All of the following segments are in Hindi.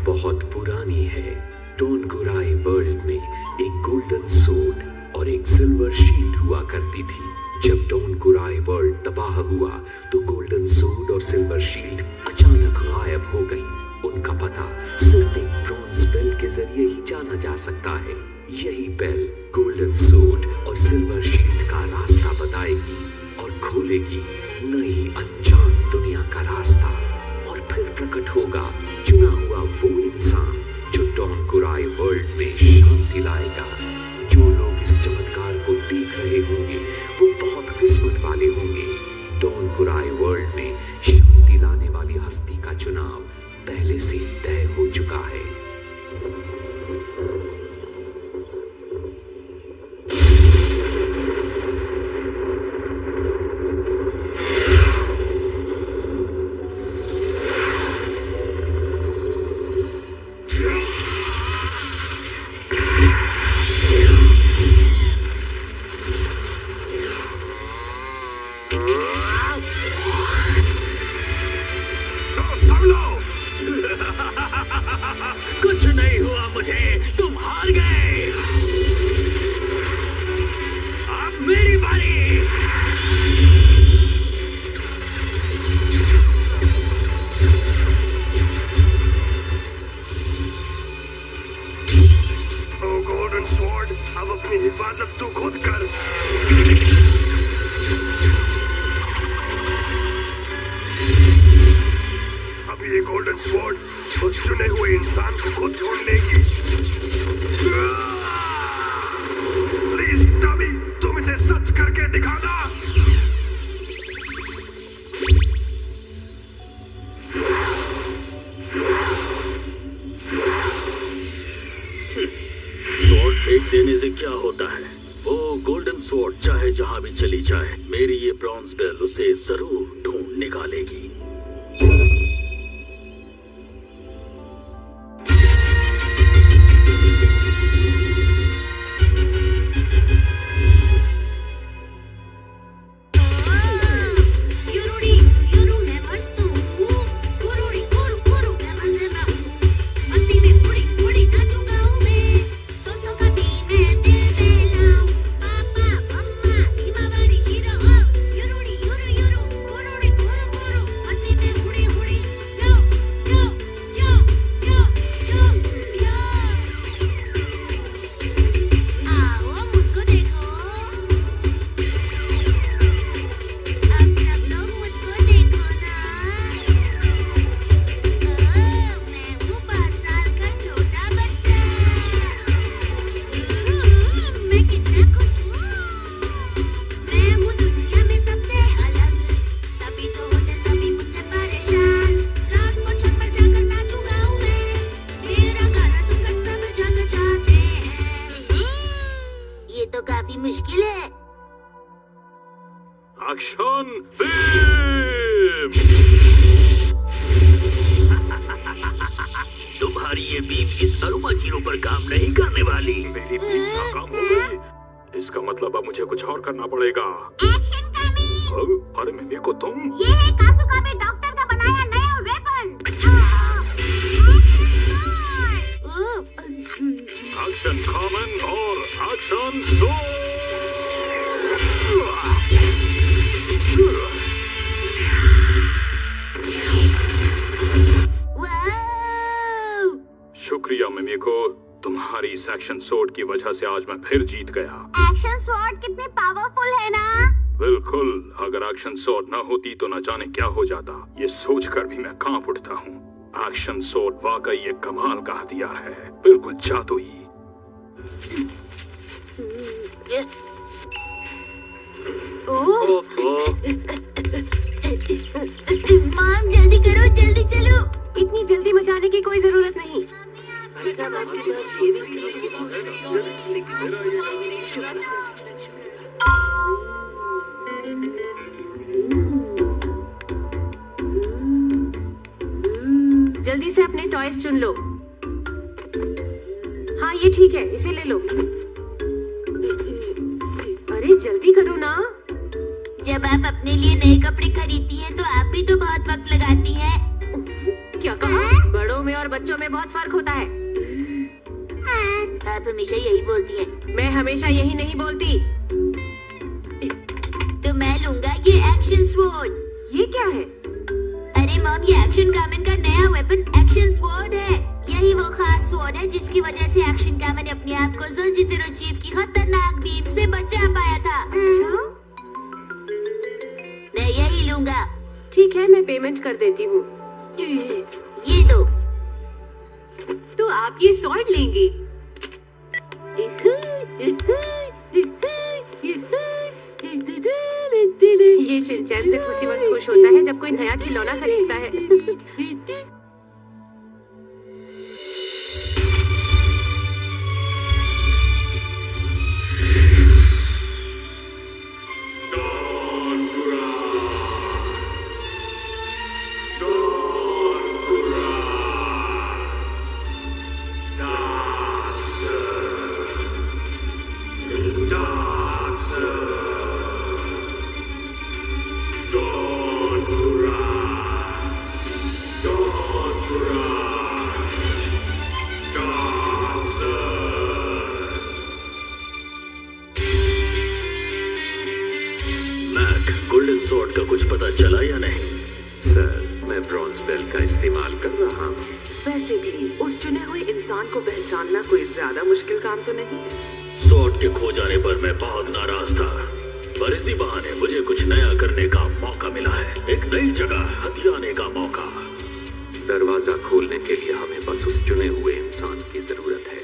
बहुत पुरानी है। डोनकुराई वर्ल्ड में एक गोल्डन सोड और एक सिल्वर शील्ड हुआ करती थी। जब डोनकुराई वर्ल्ड तबाह हुआ तो गोल्डन सोड और सिल्वर शील्ड अचानक गायब हो गई। उनका पता सिर्फ एक ब्रॉन्ज बेल के जरिए ही जाना जा सकता है। यही बेल गोल्डन सोड और सिल्वर शील्ड का रास्ता बताएगी और खोलेगी नई अनजान दुनिया का रास्ता। और फिर प्रकट होगा चुना हुआ वो इंसान जो डोनकुराई वर्ल्ड में शांति लाएगा। जो लोग इस चमत्कार को देख रहे होंगे वो बहुत किस्मत वाले होंगे। डोनकुराई वर्ल्ड में शांति लाने वाली हस्ती का चुनाव पहले से तय हो चुका है। कुछ नहीं हुआ मुझे, तुम हार गए। अब मेरी बारी। ओ गोल्डन स्वॉर्ड, अब अपनी हिफाजत तू खुद कर। अब ये गोल्डन स्वॉर्ड उस चुने हुए इंसान को खुद छोड़ लेगी। प्लीज टमी, तुम इसे सच करके दिखाना। स्वॉर्ड फेंक देने से क्या होता है? वो गोल्डन स्वॉर्ड चाहे जहां भी चली जाए, मेरी ये ब्रॉन्ज बेल उसे जरूर ढूंढ निकालेगी। मुश्किल है। Action beam! तुम्हारी ये बीम इस अरुमा जीरो पर काम नहीं करने वाली। मेरी बीम नाकाम हो गई। इसका मतलब अब मुझे कुछ और करना पड़ेगा। Action coming! अरे मिमी को तुम? ये है कासुकाबे डॉक्टर का बनाया नया वेपन। एक्शन कॉमन और एक्शन सोर्ड। शुक्रिया मिमीको, तुम्हारी इस एक्शन स्वॉर्ड की वजह से आज मैं फिर जीत गया। एक्शन स्वॉर्ड कितनी पावरफुल है ना? बिल्कुल, अगर एक्शन स्वॉर्ड न होती तो न जाने क्या हो जाता। ये सोचकर भी मैं कांप उठता हूँ। एक्शन स्वॉर्ड वाकई एक कमाल का हथियार है, बिल्कुल जादुई। माम जल्दी करो, जल्दी चलो। इतनी जल्दी मचाने की कोई जरूरत नहीं। जल्दी से अपने टॉयज चुन लो। हाँ ये ठीक है, इसे ले लो। अरे जल्दी करो ना। जब आप अपने लिए नए कपड़े खरीदती हैं तो आप भी तो बहुत वक्त लगाती हैं। क्या कहा? बड़ों में और बच्चों में बहुत फर्क होता है। आप हमेशा यही बोलती हैं। मैं हमेशा यही नहीं बोलती। तो मैं लूंगा ये एक्शन स्वॉर्ड। ये क्या है? अरे मॉम, ये एक्शन गामन का नया वेपन एक्शन स्वॉर्ड है। यही वो खास स्वॉर्ड है जिसकी वजह से एक्शन गामन अपने आप को ज़ोंजित्रो चीफ की खतरनाक बीम से बचा पाया था। अच्छा? मैं यही लूंगा। ठीक है, मैं पेमेंट कर देती हूँ। ये दो। तो आप ये स्वॉर्ड लेंगे? ये शिनचैन सिर्फ उसी वक्त खुश होता है जब कोई नया खिलौना खरीदता है। गोल्डन स्वॉर्ड का कुछ पता चला या नहीं? सर, मैं ब्रॉन्ज बेल का इस्तेमाल कर रहा हूँ। वैसे भी उस चुने हुए इंसान को पहचानना कोई ज्यादा मुश्किल काम तो नहीं है। स्वॉर्ड के खो जाने पर मैं बहुत नाराज था, पर इसी बहाने मुझे कुछ नया करने का मौका मिला है। एक नई जगह हथियाने का मौका। दरवाजा खोलने के लिए हमें बस उस चुने हुए इंसान की जरूरत है।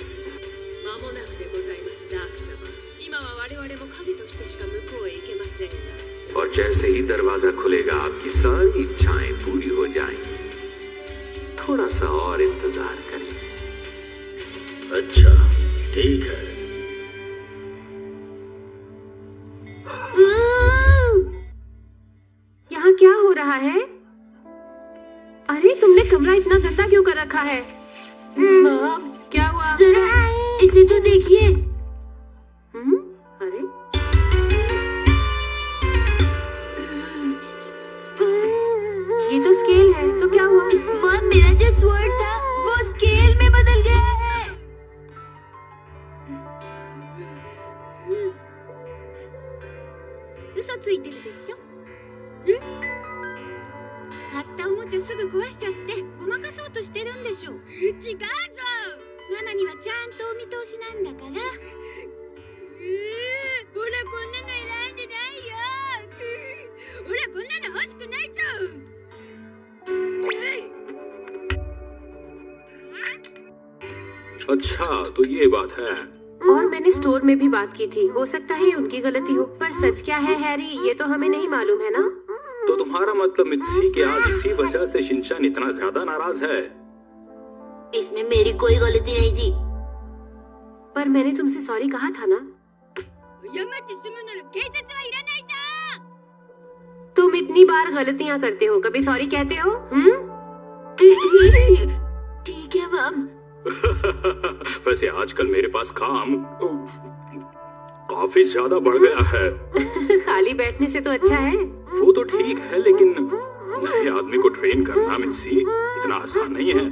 और जैसे ही दरवाजा खुलेगा आपकी सारी इच्छाएं पूरी हो जाएंगी। थोड़ा सा और इंतजार करें। अच्छा, ठीक है। यहाँ क्या हो रहा है? अरे तुमने कमरा इतना गंदा क्यों कर रखा है? मॉम, क्या हुआ? जरा इसे तो देखिए। अरे ये तो स्केल है, तो क्या हुआ? मॉम, मेरा जो स्वॉर्ड था वो स्केल में बदल गया है। अच्छा, तो ये बात है। और मैंने स्टोर में भी बात की थी। हो सकता है ये उनकी गलती हो, पर सच क्या है हैरी, ये तो हमें नहीं मालूम है ना। तो तुम्हारा मतलब मित्सी के आज इसी वजह से शिनचैन इतना ज्यादा नाराज है? इसमें मेरी कोई गलती नहीं थी। पर मैंने तुमसे सॉरी कहा था ना। तुम इतनी बार गलतियाँ करते हो, कभी सॉरी कहते हो? ठीक है मॉम। वैसे आजकल मेरे पास काम काफी ज्यादा बढ़ गया है। खाली बैठने से तो अच्छा है। वो तो ठीक है, लेकिन नए आदमी को ट्रेन करना मित्सी इतना आसान नहीं है।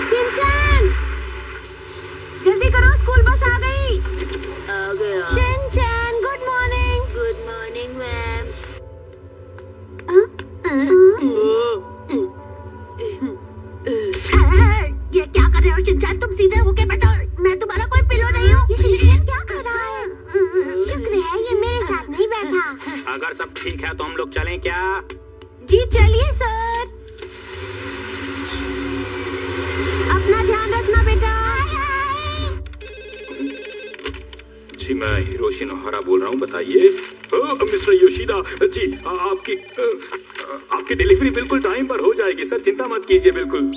शिनचैन, जल्दी करो, स्कूल बस आ गई। आ गया। Shinchan, good morning. Good morning ma'am. ये क्या कर रहे हो शिनचैन? तुम सीधे होके बैठो। मैं तुम्हारा कोई पिलो नहीं हूँ। ये शिनचैन क्या कर रहा है? शुक्र है ये मेरे साथ नहीं बैठा। अगर सब ठीक है तो हम लोग चलें क्या? जी चलिए सर। अपना ध्यान रखना बेटा। जी मैं हिरोशी नोहारा बोल रहा हूँ, बताइए। मिस्टर योशिदा जी, आपकी डिलीवरी बिल्कुल टाइम पर हो जाएगी सर, चिंता मत कीजिए। बिल्कुल।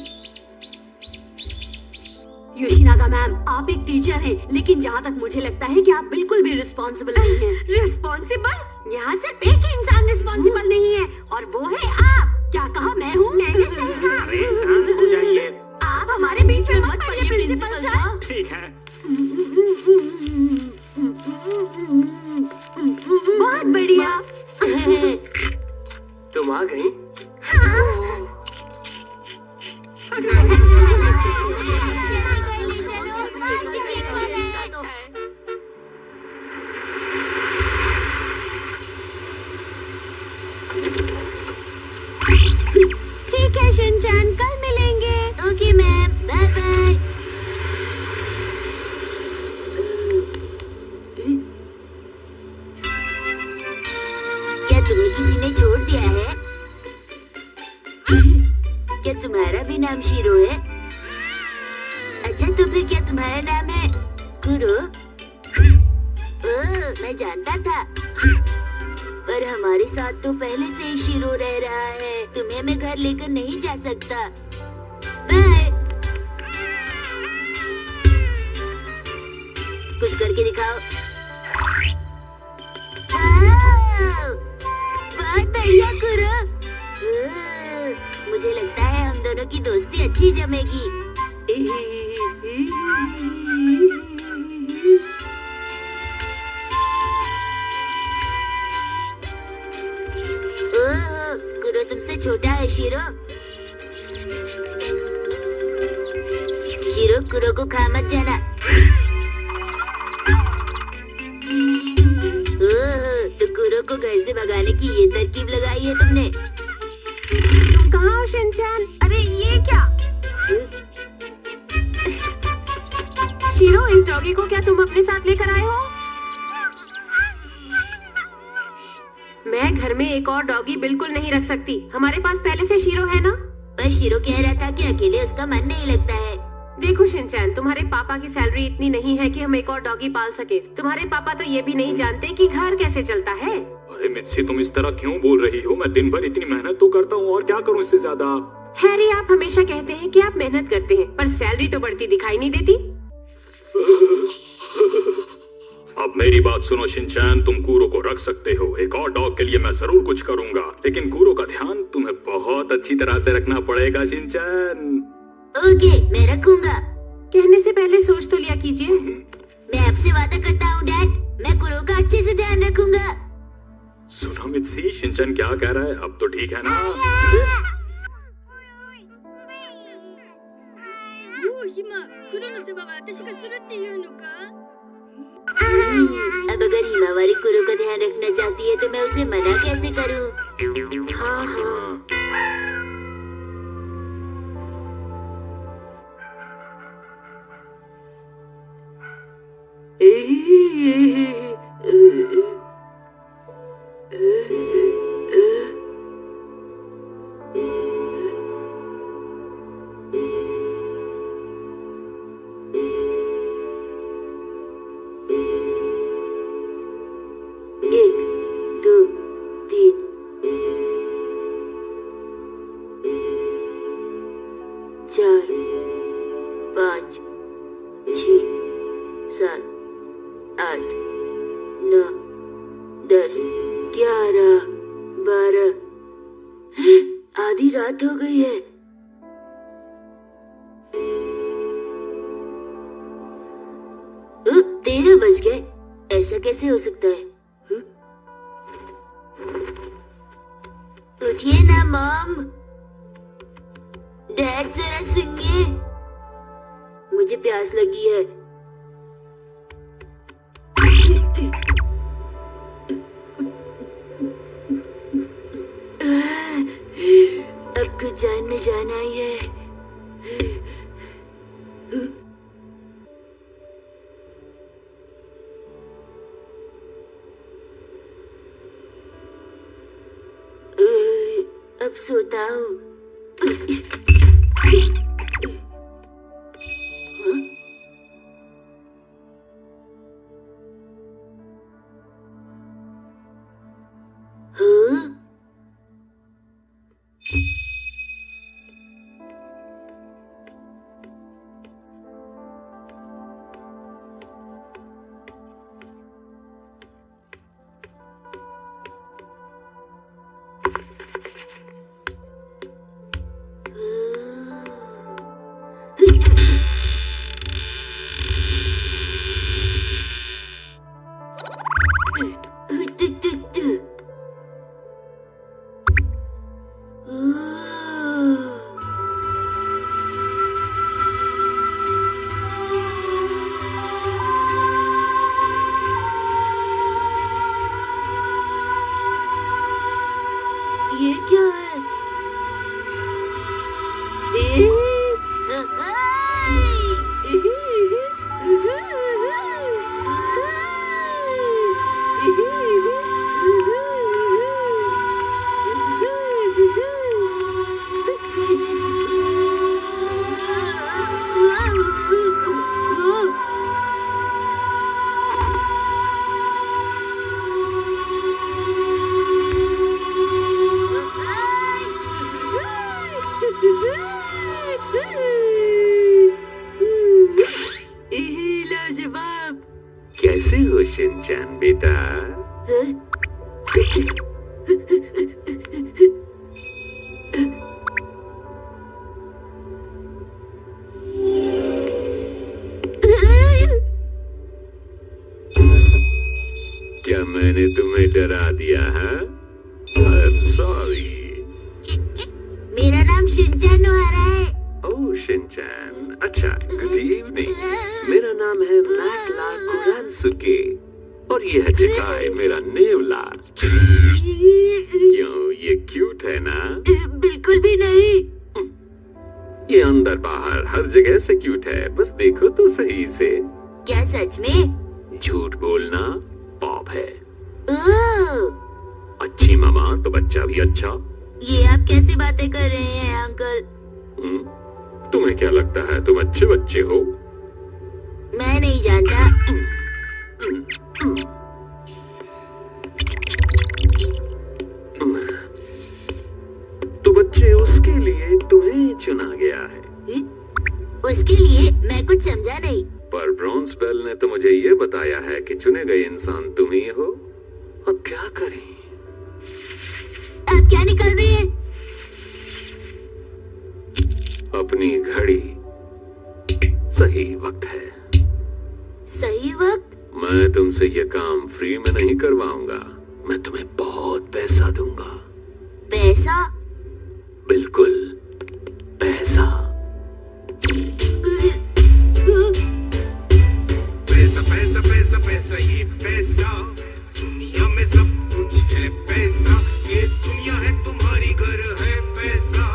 योशिनागा मैम, आप एक टीचर हैं, लेकिन जहाँ तक मुझे लगता है कि आप बिल्कुल भी रिस्पॉन्सिबल नहीं हैं। रिस्पॉन्सिबल? यहाँ सिर्फ एक ही इंसान रिस्पॉन्सिबल नहीं है और वो है आप। क्या कहा? मैं हूँ? मैंने सही कहा। अरे शांत हो जाइए। आप हमारे बीच में मत पड़िए प्रिंसिपल साहब। ठीक है। बहुत बढ़िया। तुम आ गई? ठीक है शिनचैन, कल मिलेंगे। Okay ma'am, bye bye. क्या तुम्हें किसी ने छोड़ दिया है? क्या तुम्हारा भी नाम शीरो है? अच्छा तो फिर क्या तुम्हारा नाम है कुरो? ओह, मैं जानता था, पर हमारे साथ तो पहले से ही शीरो रह रहा है। तुम्हें मैं घर लेकर नहीं जा सकता। बाय। कुछ करके दिखाओ। बहुत बढ़िया कुरो। मुझे लगता है हम दोनों की दोस्ती अच्छी जमेगी। ओह, कुरो तुमसे छोटा है शीरो। शीरो, कुरो को खा मत जाना। ओह, तो कुरो को घर से भगाने की ये तरकीब लगाई है तुमने। तुम कहाँ हो शिनचैन? अरे ये क्या? शीरो, इस डॉगी को क्या तुम अपने साथ लेकर आए हो? मैं घर में एक और डॉगी बिल्कुल नहीं रख सकती। हमारे पास पहले से शीरो है ना। पर शीरो कह रहा था कि अकेले उसका मन नहीं लगता है। देखो शिनचैन, तुम्हारे पापा की सैलरी इतनी नहीं है कि हम एक और डॉगी पाल सके। तुम्हारे पापा तो ये भी नहीं जानते कि घर कैसे चलता है। अरे मित्सी, तुम इस तरह क्यों बोल रही हो? मैं दिन भर इतनी मेहनत तो करता हूँ, और क्या करूँ इससे ज्यादा। हैरी, आप हमेशा कहते हैं कि आप मेहनत करते हैं, पर सैलरी तो बढ़ती दिखाई नहीं देती। अब मेरी बात सुनो शिनचैन, तुम कूरो को रख सकते हो। एक और डॉग के लिए मैं जरूर कुछ करूंगा, लेकिन कूरो का ध्यान तुम्हें बहुत अच्छी तरह से रखना पड़ेगा शिनचैन। ओके, मैं रखूंगा। कहने से पहले सोच तो लिया कीजिए। मैं आपसे वादा करता हूँ डैड, मैं कुरो का अच्छे से ध्यान रखूंगा। सुनो मित्सी, शिनचैन क्या कह रहा है? अब तो ठीक है ना? अब अगर हिमावारी कुरो का ध्यान रखना चाहती है तो मैं उसे मना कैसे करूं? हाँ हाँ। एक, दो, तीन। चार, पाँच, 6, 7, 8, 9, 10, 11, 12। आधी रात हो गई है। 13 बज गए। ऐसा कैसे हो सकता है? उठिए ना मॉम। डैड जरा सुनिए, मुझे प्यास लगी है। अब कुछ जान में जाना ही है। अब सोता हूँ। कैसे हो शिनचैन बेटा? क्या मैंने तुम्हें डरा दिया है? सॉरी। मेरा नाम शिनचैन नोहारा है। ओह शिनचैन, अच्छा गुड इवनिंग। मेरा नाम है मैकला कुरानसुके और ये है चिकाई मेरा नेवला। क्यों, ये क्यूट है ना? बिल्कुल भी नहीं। ये अंदर बाहर हर जगह से क्यूट है, बस देखो तो सही से। क्या सच में? झूठ बोलना पाप है। ओह, अच्छी मामा तो बच्चा भी अच्छा। ये आप कैसी बातें कर रहे हैं अंकल? तुम्हें क्या लगता है तुम अच्छे बच्चे हो? मैं नहीं जानता। तो बच्चे उसके लिए तुम्हें चुना गया है। उसके लिए? मैं कुछ समझा नहीं। पर ब्रॉन्ज बेल ने तो मुझे ये बताया है कि चुने गए इंसान तुम ही हो। अब क्या करें? आप क्या निकल रही हैं? अपनी घड़ी। सही वक्त है। सही वक्त? मैं तुमसे ये काम फ्री में नहीं करवाऊंगा, मैं तुम्हें बहुत पैसा दूंगा। पैसा? बिल्कुल पैसा। पैसा पैसा पैसा पैसा, ये पैसा दुनिया में सब कुछ है। पैसा ये दुनिया है, तुम्हारी घर है। पैसा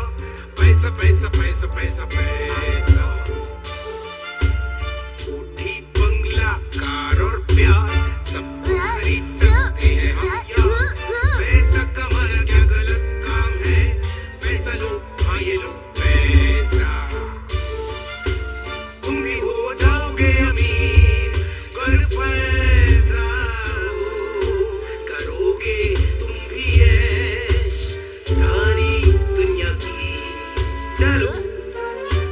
पैसा पैसा पैसा पैसा पैसा, कोठी बंगला कार और प्यार सब खरीद सकते हैं हम यार। पैसा कमाना क्या गलत काम है? पैसा लो, हाँ ये लो पैसा, तुम भी हो जाओगे अमीर। कर पैसा करोगे तुम भी ऐश सारी दुनिया की। चलो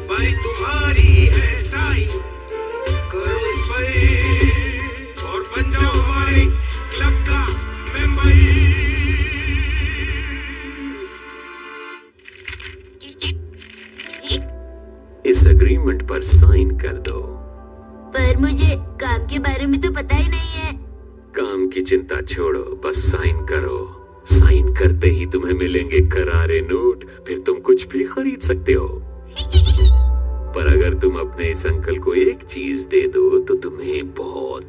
भाई तुम्हारी है साई, करो इस पर और बन जाओ हमारे क्लब का मेंबर। इस एग्रीमेंट पर साइन कर दो। पर मुझे काम के बारे में तो पता ही नहीं है। काम की चिंता छोड़ो, बस साइन करो। साइन करते ही तुम्हें मिलेंगे करारे नोट, फिर तुम कुछ भी खरीद सकते हो। पर अगर तुम अपने इस अंकल को एक चीज दे दो तो तुम्हें बहुत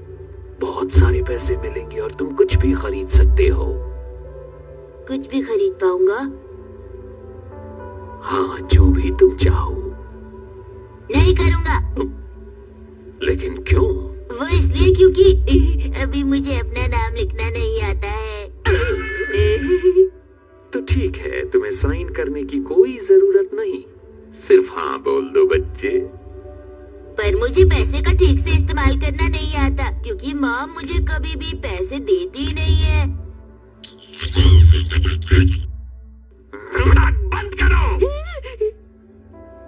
बहुत सारे पैसे मिलेंगे और तुम कुछ भी खरीद सकते हो। कुछ भी खरीद पाऊंगा? हाँ, जो भी तुम चाहो। नहीं करूंगा। लेकिन क्यों? वो इसलिए क्योंकि अभी मुझे अपना नाम लिखना नहीं आता है। तो ठीक है, तुम्हें साइन करने की कोई जरूरत नहीं, सिर्फ हाँ बोल दो बच्चे। पर मुझे पैसे का ठीक से इस्तेमाल करना नहीं आता, क्योंकि माँ मुझे कभी भी पैसे देती नहीं है। बंद करो।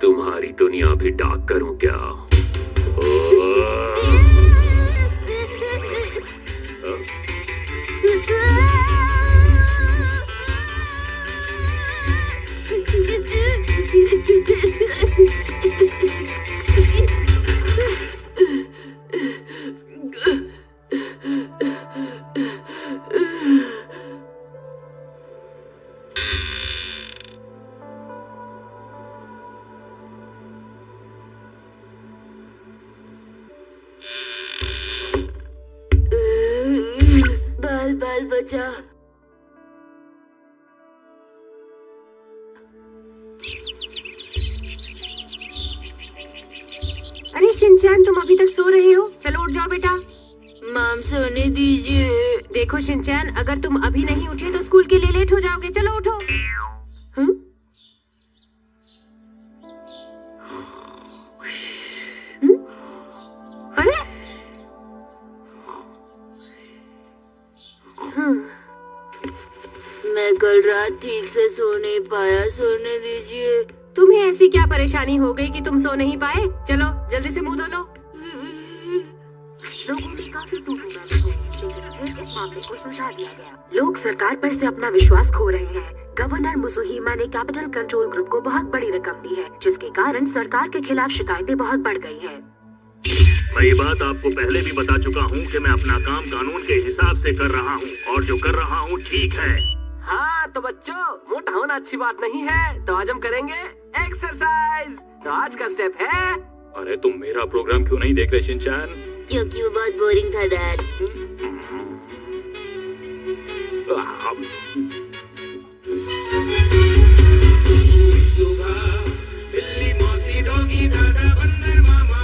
तुम्हारी दुनिया भी डाक करूं क्या? बाल बाल बचा। अरे शिनचैन, तुम अभी तक सो रहे हो? चलो उठ जाओ बेटा। माम सोने दीजिए। देखो शिनचैन, अगर तुम अभी नहीं उठे तो स्कूल के लिए लेट हो जाओगे। चलो उठो। अरे मैं कल रात ठीक से सो नहीं पाया, सोने दीजिए। तुम्हें ऐसी क्या परेशानी हो गई कि तुम सो नहीं पाए? चलो जल्दी से मुंह धो लो। लोगों ने काफी दूर होना चाहिए, लेकिन फिर इस मामले को सुलझा दिया गया। लोग सरकार पर से अपना विश्वास खो रहे हैं। गवर्नर मुसुहिमा ने कैपिटल कंट्रोल ग्रुप को बहुत बड़ी रकम दी है, जिसके कारण सरकार के खिलाफ शिकायतें बहुत बढ़ गई हैं। मैं ये बात आपको पहले भी बता चुका हूँ कि मैं अपना काम कानून के हिसाब से कर रहा हूँ और जो कर रहा हूँ ठीक है। हाँ तो बच्चों, मोटा होना अच्छी बात नहीं है, तो आज हम करेंगे एक्सरसाइज। तो आज का स्टेप है, अरे तुम मेरा प्रोग्राम क्यों नहीं देख रहे शिनचैन? क्योंकि वो बहुत बोरिंग था डैड। सुबह बिल्ली मौसी डॉगी दादा बंदर मामा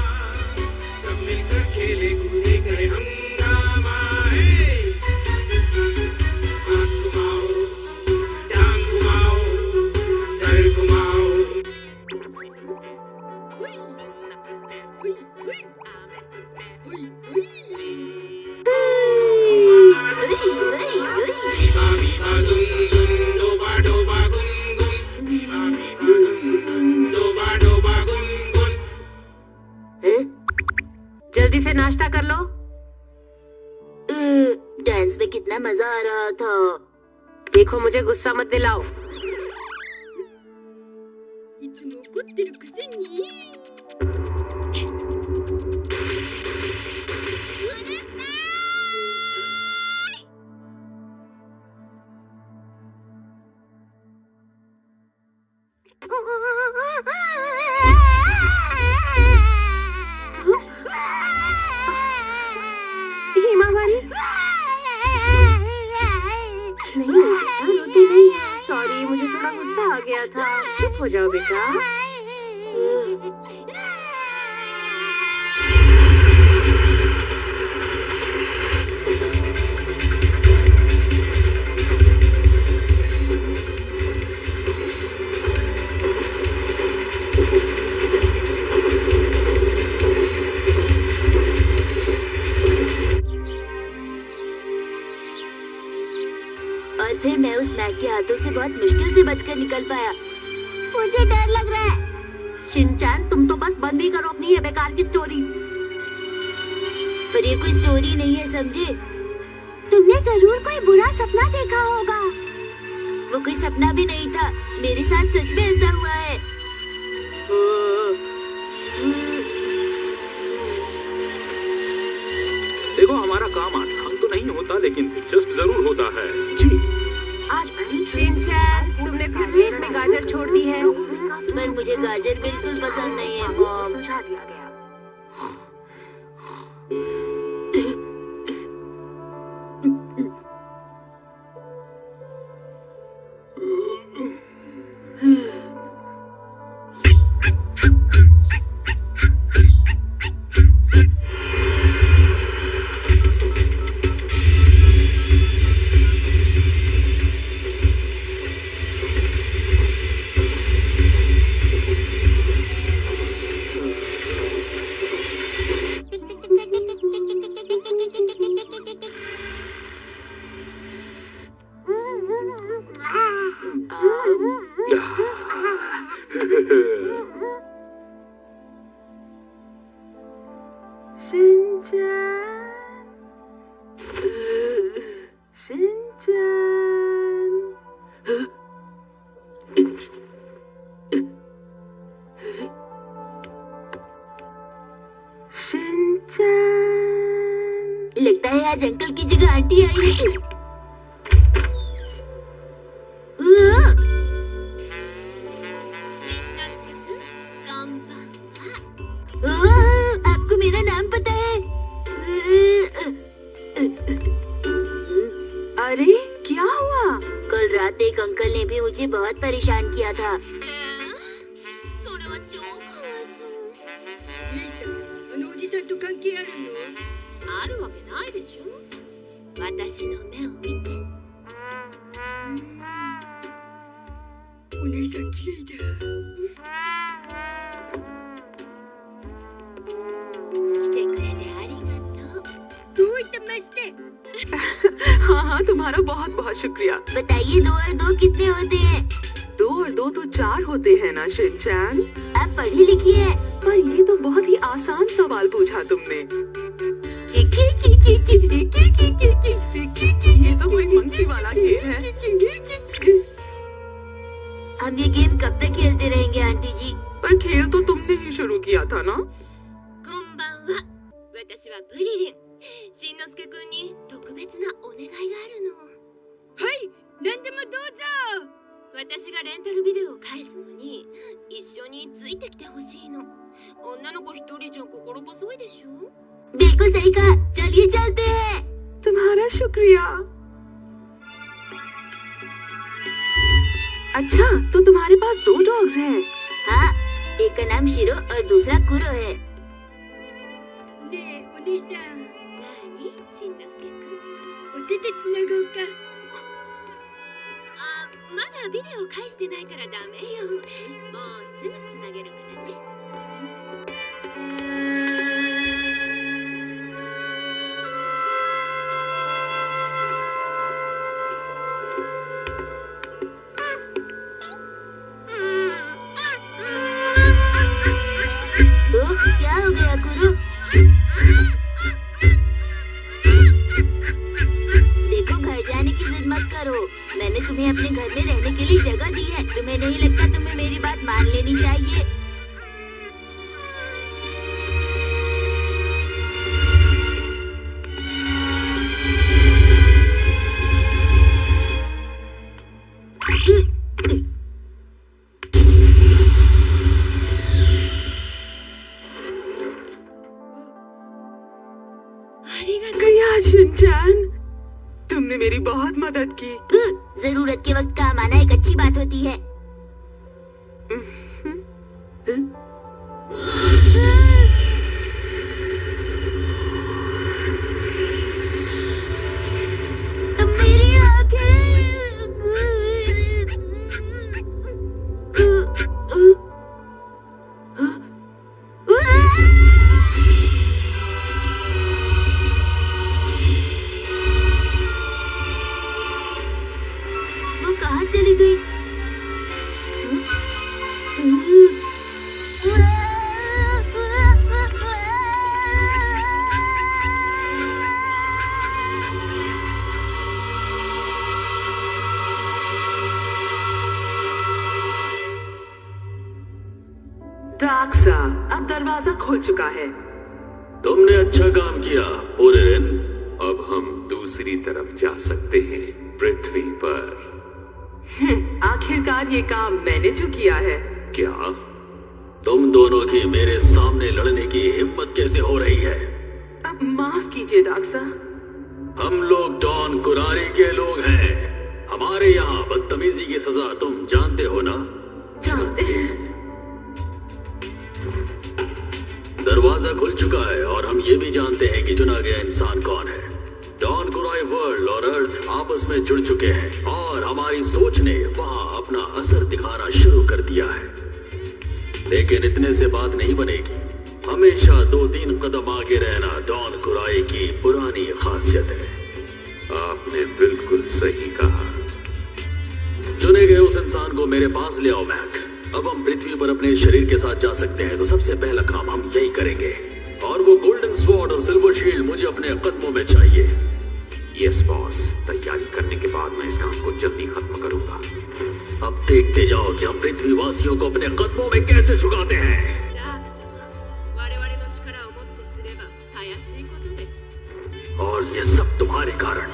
सब मिलकर खेले कूदे करे हंगामा है। हाथ घुमाओ, टांग घुमाओ, सर घुमाओ। बीबा बीबा जुम जुम, डोबा डोबा गुम गुम। बीबा बीबा जुम जुम, डोबा डोबा गुम गुम। जल्दी से नाश्ता कर लो। डांस में कितना मजा आ रहा था। देखो मुझे गुस्सा मत दिलाओ। हिमावारी नहीं बेटा, रोती नहीं। सॉरी, मुझे थोड़ा गुस्सा आ गया था। चुप हो जाओ बेटा। और फिर मैं उस मैक के हाथों से बहुत मुश्किल से बचकर निकल पाया। मुझे डर लग रहा है। शिनचैन, तुम तो बस बंद ही करो अपनी ये बेकार की स्टोरी। पर ये कोई स्टोरी नहीं है, समझे? तुमने जरूर कोई बुरा सपना देखा होगा। वो कोई सपना भी नहीं था, मेरे साथ सच में ऐसा हुआ है। देखो, हमारा काम आसान तो नहीं होता, लेकिन दिलचस्प जरूर होता है। जी आज भरी शिनचैन, तुमने फिर प्लेट में गाजर छोड़ दी है। पर मुझे गाजर बिल्कुल पसंद नहीं है मॉम। सुलझा दिया गया। लगता है आज अंकल की जगह आंटी आई है। आपको मेरा नाम पता है? अरे क्या हुआ? कल रात एक अंकल ने भी मुझे बहुत परेशान किया था। हाँ हाँ, तुम्हारा बहुत बहुत शुक्रिया। बताइए 2 और 2 कितने होते हैं? 2 और 2 तो 4 होते हैं ना शिनचैन। आप पढ़ी लिखी है। पर ये तो बहुत ही आसान सवाल पूछा तुमने। ये ये तो कोई मंकी वाला खेल है। हम ये गेम कब तक खेलते रहेंगे आंटी जी? पर खेल तो तुमने ही शुरू किया था ना। こんばんは。私はブリリン。しんのすけくんに特別なお願いがあるの。はい、何でもどうぞ。私がレンタルビデオを返すのに一緒についてきてほしいの。女の子一人じゃ心細いでしょ。बिल्कुल सही कहा, चलिए चलते हैं। तुम्हारा शुक्रिया। अच्छा, तो तुम्हारे पास 2 डॉग्स हैं। हाँ, एक का नाम शिरो और दूसरा कुरो है। ねえ、お兄さん。何？しんのすけくん。お手手つなごうか。あ、まだビデオ返してないからダメよ。もうすぐつなげるからね。क्या हो गया कुरु? देखो, घर जाने की जिद मत करो। मैंने तुम्हें अपने घर में रहने के लिए जगह दी है। तुम्हें नहीं लगता तुम्हें मेरी बात मान लेनी चाहिए? शिनचैन, तुमने मेरी बहुत मदद की। जरूरत के वक्त काम आना एक अच्छी बात होती है। मेरी आंखें। कहाँ चली गई? डाक्सा, अब दरवाजा खुल चुका है। तुमने अच्छा काम किया पूरेरिन। अब हम दूसरी तरफ जा सकते हैं, पृथ्वी पर। आखिरकार ये काम मैंने जो किया है। क्या? तुम दोनों की मेरे सामने लड़ने की हिम्मत कैसे हो रही है? अब माफ कीजिए डाक्सा। हम लोग डॉन कुरारी के लोग हैं। हमारे यहाँ बदतमीजी की सजा तुम जानते हो ना? जानते हैं। दरवाजा खुल चुका है और हम ये भी जानते हैं कि चुना गया इंसान कौन है। डॉन कुराई वर्ल्ड और अर्थ आपस में जुड़ चुके हैं और हमारी सोच ने वहां अपना असर दिखाना शुरू कर दिया है। लेकिन इतने से बात नहीं बनेगी। हमेशा 2-3 कदम आगे रहना डॉन कुराई की पुरानी खासियत है। आपने बिल्कुल सही कहा। चुने गए उस इंसान को मेरे पास ले आओ मैक। अब हम पृथ्वी पर अपने शरीर के साथ जा सकते हैं, तो सबसे पहला काम हम यही करेंगे। और वो गोल्डन स्वॉर्ड और सिल्वर शील्ड मुझे अपने कदमों में चाहिए। यस बॉस, तैयारी करने के बाद मैं इस काम को जल्दी खत्म करूंगा। अब देखते जाओ कि हम पृथ्वी वासियों को अपने कदमों में कैसे झुकाते हैं। और ये सब तुम्हारे कारण।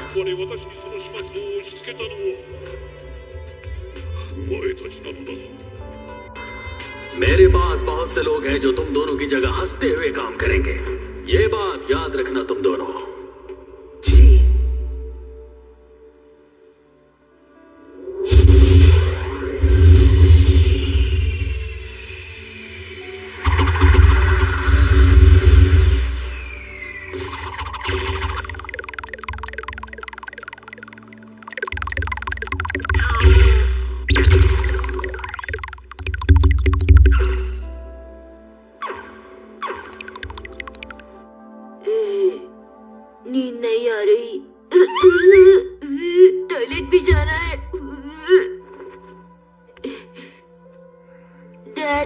मेरे पास बहुत से लोग हैं जो तुम दोनों की जगह हंसते हुए काम करेंगे। ये बात याद रखना तुम दोनों। जी। नींद नहीं आ रही। टॉयलेट भी जाना है।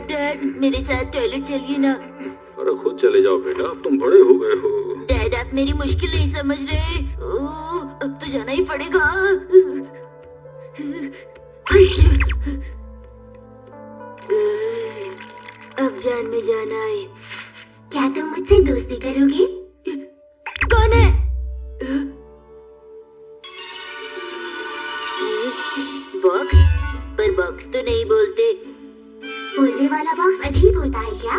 डैड मेरे साथ टॉयलेट चलिए ना। अरे खुद चले जाओ बेटा, अब तुम बड़े हो गए हो। डैड आप मेरी मुश्किल नहीं समझ रहे। अब तो जाना ही पड़ेगा। अब जान में जाना है। क्या तुम मुझसे दोस्ती करोगे? कौन है? बॉक्स? पर बॉक्स तो नहीं बोलते। बोलने वाला बॉक्स अजीब होता है क्या?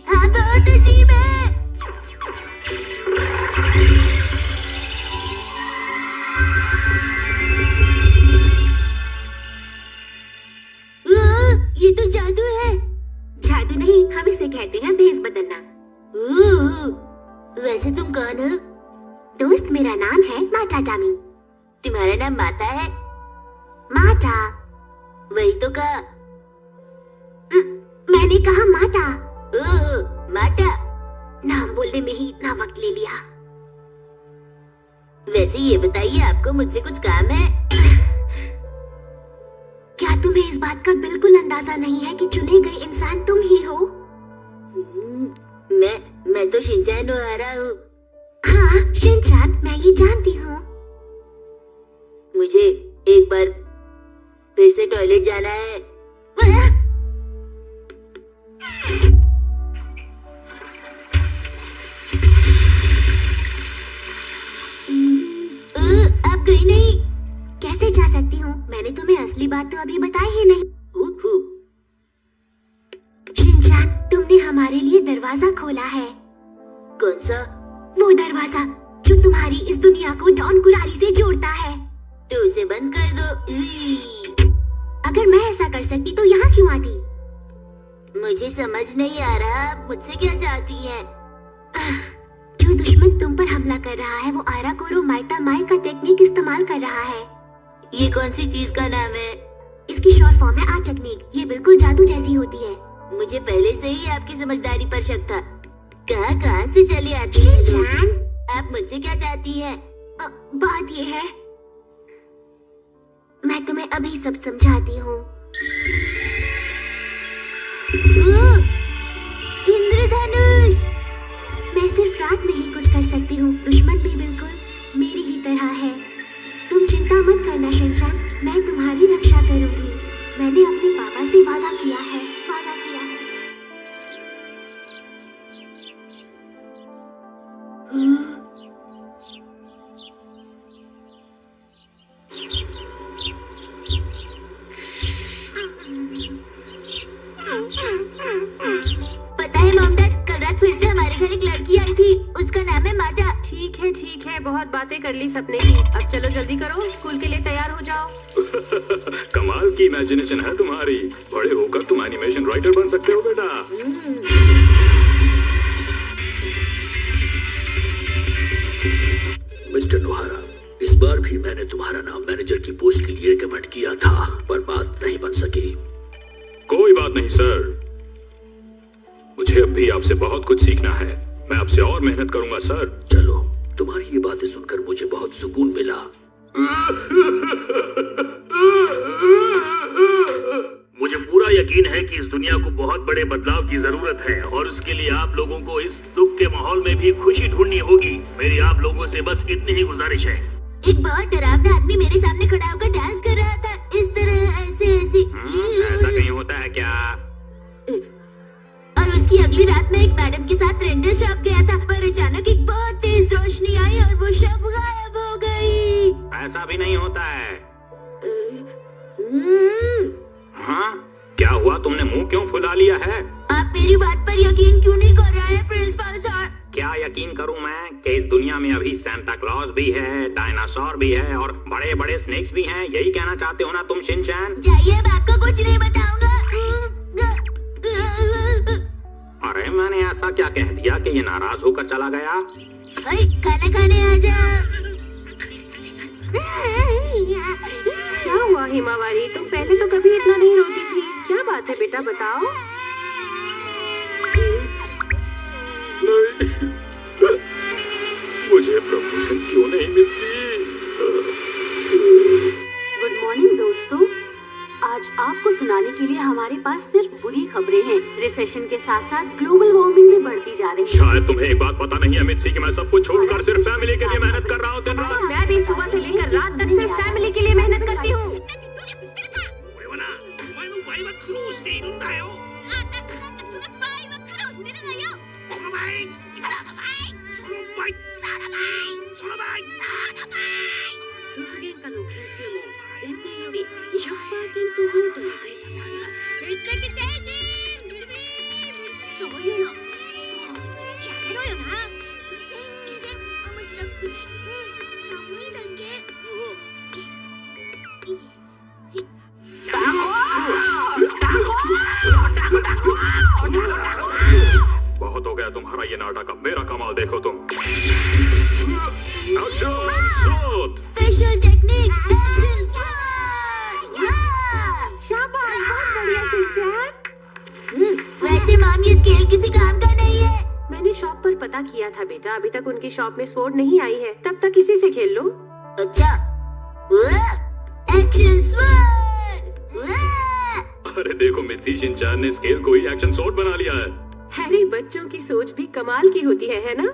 हाँ, बहुत अजीब है। ये तो जादू है। जादू नहीं, हम इसे कहते हैं भेस बदलना। वैसे तुम कौन हो? दोस्त, मेरा नाम है माटा टामी। तुम्हारा नाम माता है? माटा। वही तो कहा। मैंने कहा माटा। ओह, माटा। नाम बोलने में ही इतना वक्त ले लिया। वैसे ये बताइए, आपको मुझसे कुछ काम है? क्या तुम्हें इस बात का बिल्कुल अंदाजा नहीं है कि चुने गए इंसान तुम ही हो? मैं तो शिनचैन नोहारा हूँ। हाँ, शिनचैन, मैं ये जानती हूँ। मुझे एक बार फिर से टॉयलेट जाना है। आप गई नहीं? कैसे जा सकती हूँ? मैंने तुम्हें असली बात तो अभी बताई ही नहीं। शिनचैन, तुमने हमारे लिए दरवाजा खोला है। कौन सा? वो दरवाजा जो तुम्हारी इस दुनिया को डॉन कुरारी से जोड़ता है। तो उसे बंद कर दो। अगर मैं ऐसा कर सकती तो यहाँ क्यों आती? मुझे समझ नहीं आ रहा, आप मुझसे क्या चाहती हैं? जो दुश्मन तुम पर हमला कर रहा है वो आराकोरो माइता माई का टेक्निक इस्तेमाल कर रहा है। ये कौन सी चीज का नाम है? इसकी शॉर्ट फॉर्म है आ टेक्निक। ये बिल्कुल जादू जैसी होती है। मुझे पहले से ही आपकी समझदारी पर शक था। कहाँ से चली आती है? आप मुझसे क्या चाहती हैं? बात ये है, मैं तुम्हें अभी सब समझाती हूँ। इंद्रधनुष! मैं सिर्फ रात में ही कुछ कर सकती हूँ। दुश्मन भी बिल्कुल मेरी ही तरह है। तुम चिंता मत करना शिनचैन, मैं तुम्हारी रक्षा करूंगी। मैंने अपने पापा से वादा किया है। पता है मॉम डैड, कल रात फिर से हमारे घर एक लड़की आई थी। उसका नाम है माटा। ठीक है, बहुत बातें कर ली सपने की। अब चलो जल्दी करो, स्कूल के लिए तैयार हो जाओ। कमाल की इमेजिनेशन है तुम्हारी। बड़े होकर तुम एनिमेशन राइटर बन सकते हो बेटा। मिस्टर नोहारा, इस बार भी मैंने तुम्हारा नाम मैनेजर की पोस्ट के लिए रिकमेंड किया था, पर बात नहीं बन सकी। कोई बात नहीं सर, मुझे अब भी आपसे बहुत कुछ सीखना है। मैं आपसे और मेहनत करूंगा सर। चलो, तुम्हारी ये बातें सुनकर मुझे बहुत सुकून मिला। मुझे पूरा यकीन है कि इस दुनिया को बहुत बड़े बदलाव की जरूरत है और उसके लिए आप लोगों को इस दुख के माहौल में भी खुशी ढूंढनी होगी। मेरी आप लोगों से बस इतनी ही गुजारिश है। एक बहुत डरावना आदमी मेरे सामने खड़ा होकर डांस कर रहा था, इस तरह ऐसे। ऐसा कहीं होता है क्या? और उसकी अगली रात में एक मैडम के साथ रेंटल शॉप गया था, पर अचानक एक बहुत तेज रोशनी आई और वो शॉप गायब हो गई। ऐसा भी नहीं होता है। हाँ, क्या हुआ? तुमने मुंह क्यों फुला लिया है? आप मेरी बात पर यकीन क्यों नहीं कर रहे हैं प्रिंसिपल सर? क्या यकीन करूं मैं कि इस दुनिया में अभी सांता क्लॉज भी है, डायनासोर भी है और बड़े बड़े स्नेक्स भी हैं। यही कहना चाहते हो ना तुम शिनचैन? जाइए, अब आपको कुछ नहीं बताऊंगा। अरे मैंने ऐसा क्या कह दिया कि ये नाराज होकर चला गया? खाना खाने आ जा। क्या हुआ हिमावारी, तुम पहले तो कभी इतना नहीं रोती थी। क्या बात है बेटा, बताओ। नहीं, मुझे प्रमोशन क्यों नहीं मिलती? गुड मॉर्निंग दोस्तों, आज आपको सुनाने के लिए हमारे पास सिर्फ बुरी खबरें हैं। रिसेशन के साथ साथ ग्लोबल वार्मिंग भी बढ़ती जा रही है। शायद तुम्हें एक बात पता नहीं है मिर्ची कि मैं सब कुछ छोड़कर सिर्फ फैमिली के लिए मेहनत कर रहा हूँ दिन रात। मैं भी सुबह से लेकर रात तक सिर्फ फैमिली के लिए मेहनत करती हूँ। 俺はな、お前の倍は苦労しているんだよ。私だってその倍は苦労してるのよ。この倍、その倍、その倍。夫婦喧嘩の件数も前年より 200% 増とのデータもあります。口だけ成人ブルブルそういうのもうやめろよな。全然面白くない。寒いだけ。बहुत हो गया तुम्हारा ये नाटक, अब मेरा कमाल देखो तुम। स्पेशल टेक्निक एक्शन शाबाश, बहुत बढ़िया शिनचैन। वैसे मॉम ये स्केल किसी काम का नहीं है। मैंने शॉप पर पता किया था बेटा, अभी तक उनकी शॉप में स्वॉर्ड नहीं आई है, तब तक इसी से खेल लो। अच्छा एक्शन स्वॉर्ड। अरे देखो मिर्ची, शिनचैन ने स्केल को ही एक्शन स्वॉर्ड बना लिया है। हैरी, बच्चों की सोच भी कमाल की होती है ना?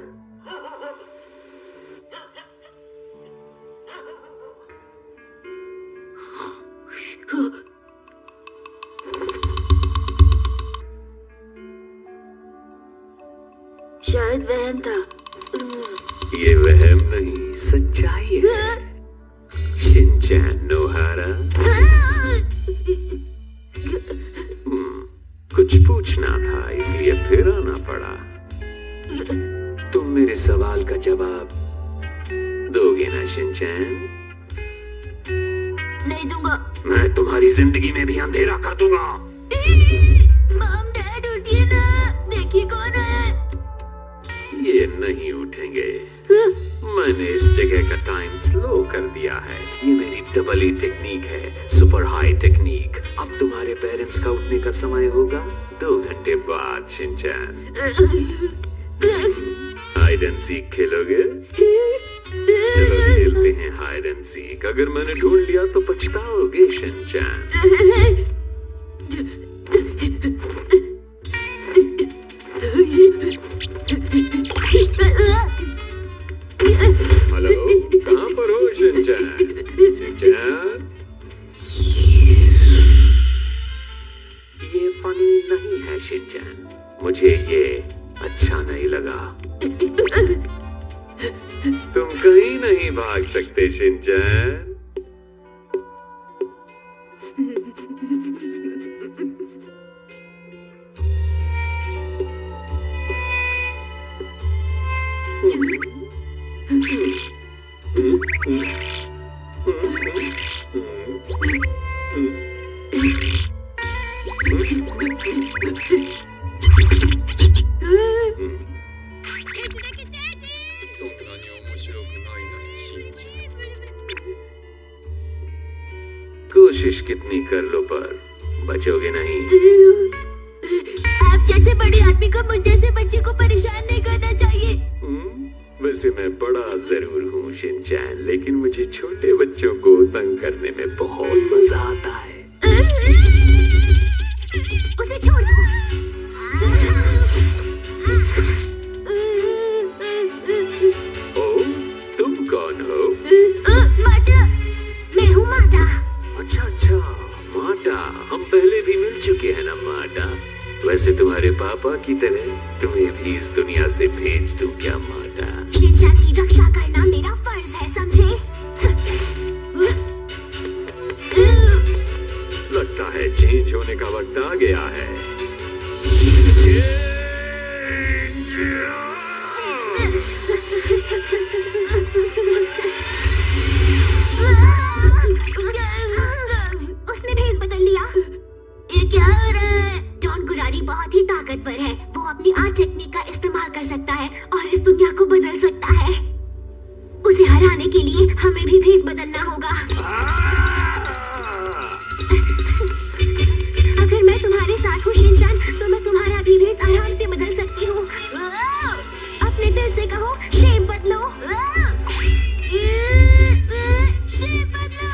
शायद वहम था। ये वहम नहीं, सच्चाई है। शिनचैन नोहारा, कुछ पूछना था इसलिए फिर आना पड़ा। तुम मेरे सवाल का जवाब दोगे ना शिनचैन? नहीं दूंगा। मैं तुम्हारी जिंदगी में भी अंधेरा कर दूंगा। मॉम डैड उठिए ना, देखिए कौन है। ये नहीं उठेंगे। मैंने इस जगह का टाइम स्लो कर दिया है। ये मेरी डबल ई टेक्निक है, सुपर हाई टेक्निक। अब तुम्हारे पेरेंट्स का उठने का समय होगा 2 घंटे बाद शिनचैन। हाइड एंड सीक खेलोगे? चलो खेलते हैं हाइड एंड सीक। अगर मैंने ढूंढ लिया तो पछताओगे शिनचैन। हेलो, कहाँ पर हो शिनचैन? शिनचैन, ये फनी नहीं है शिनचैन, मुझे ये अच्छा नहीं लगा। तुम कहीं नहीं भाग सकते शिनचैन। कोशिश कितनी कर लो पर बचोगे नहीं। आप जैसे बड़े आदमी को मुझ जैसे बच्चे को परेशान नहीं करना चाहिए। वैसे मैं बड़ा जरूर हूँ शिनचैन, लेकिन मुझे छोटे बच्चों को तंग करने में बहुत मजा आता है। उसे छोड़ दो। ओ, तुम कौन हो? माटा, मैं हूँ माटा। अच्छा, माटा, हम पहले भी मिल चुके हैं ना माटा। वैसे तुम्हारे पापा की तरह तुम्हें भी इस दुनिया से भेज दूं क्या माटा? शिनचैन की रक्षा करना मेरा फर्ज है, समझे? लगता है चेंज होने का वक्त आ गया है। उसने भेस बदल लिया। ये क्या हो रहा है? डॉन गुरारी बहुत ही ताकतवर है। वो अपनी आर्ट टेक्निक का इस्तेमाल कर सकता है और इस दुनिया को बदल सकता है। उसे हराने के लिए हमें भी भेस बदलना होगा। अगर मैं तुम्हारे साथ हूँ शिनचैन, तो मैं तुम्हारा भी भेस आराम से बदल सकती हूँ। अपने दिल से कहो, शेप बदलो। शेप बदलो।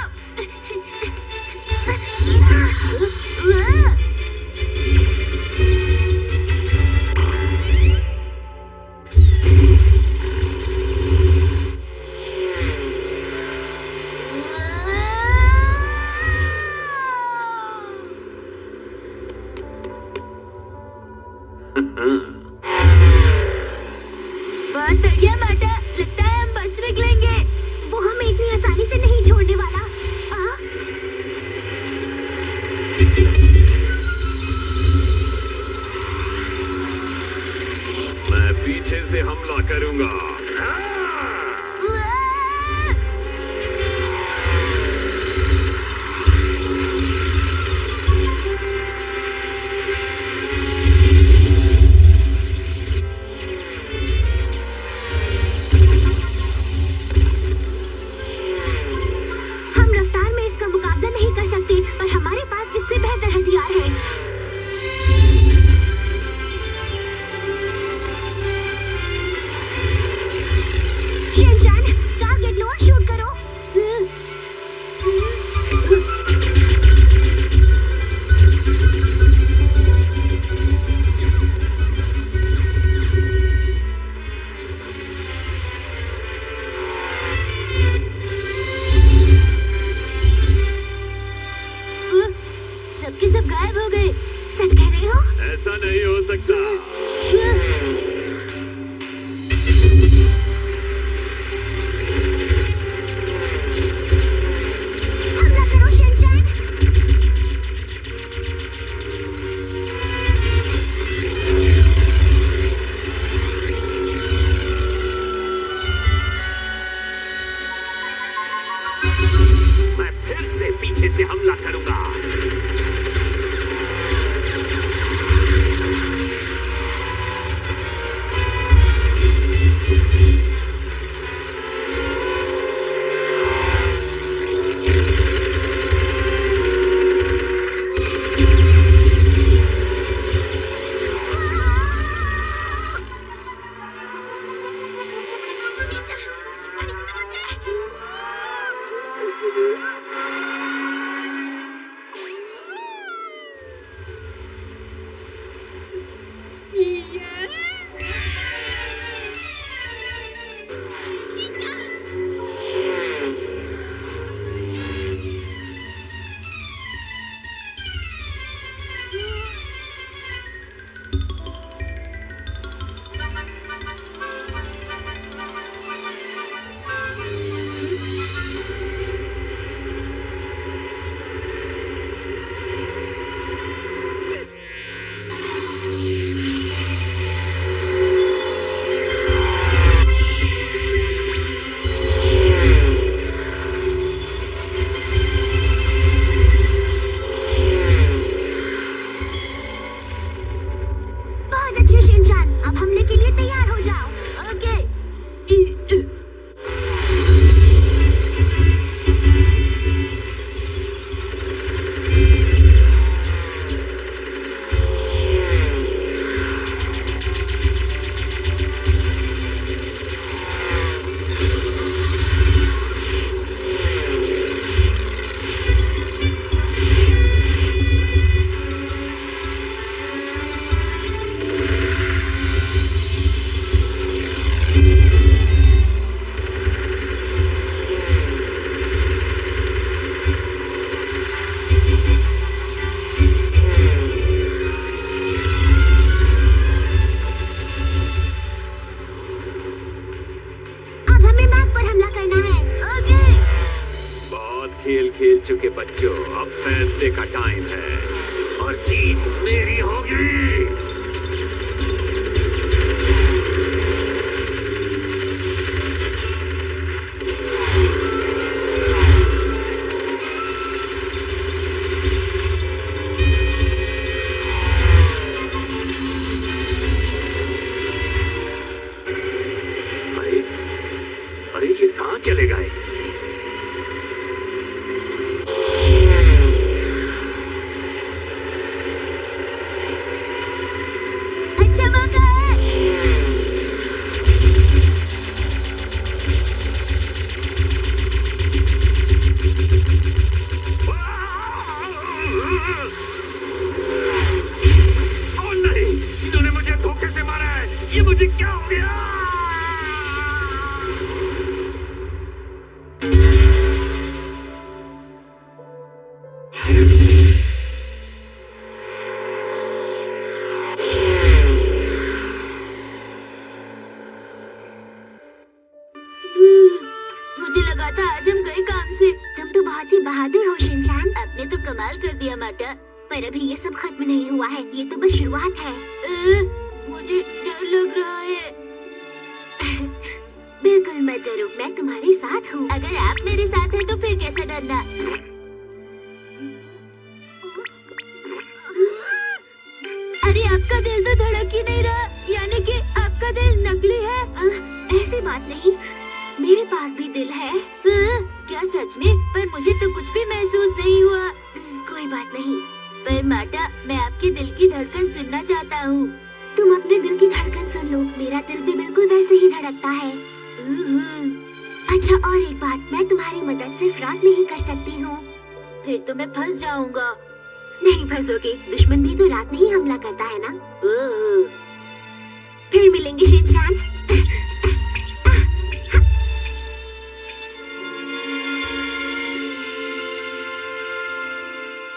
शिनचैन, टारगेट लो और शूट करो। सबके सब गायब हो गए। सच कह रहे हो? ऐसा नहीं हो सकता। हमला करो शिनचैन। मैं फिर से पीछे से हमला करूंगा। खेल चुके बच्चों, अब फैसले का टाइम है और जीत मेरी होगी। अरे ये कहाँ चले गए? मुझे क्या हो गया? मुझे लगा था आज हम गए काम से। तुम तो बहुत ही बहादुर हो शिनचैन। आपने तो कमाल कर दिया माटा। पर अभी ये सब खत्म नहीं हुआ है, ये तो बस शुरुआत है। मुझे डर लग रहा है। बिल्कुल मत डरो, मैं तुम्हारे साथ हूँ। अगर आप मेरे साथ हैं तो फिर कैसा डरना? अरे आपका दिल तो धड़क ही नहीं रहा, यानी कि आपका दिल नकली है। ऐसी बात नहीं, मेरे पास भी दिल है। क्या सच में? पर मुझे तो कुछ भी महसूस नहीं हुआ। कोई बात नहीं। पर माटा, मैं आपके दिल की धड़कन सुनना चाहता हूँ। तुम अपने दिल की धड़कन सुन लो, मेरा दिल भी बिल्कुल वैसे ही धड़कता है। अच्छा, और एक बात, मैं तुम्हारी मदद सिर्फ रात में ही कर सकती हूँ। फिर तो मैं फंस जाऊंगा। नहीं फंसोगी, दुश्मन भी तो रात में ही हमला करता है ना। ओह, फिर मिलेंगे शिनचैन।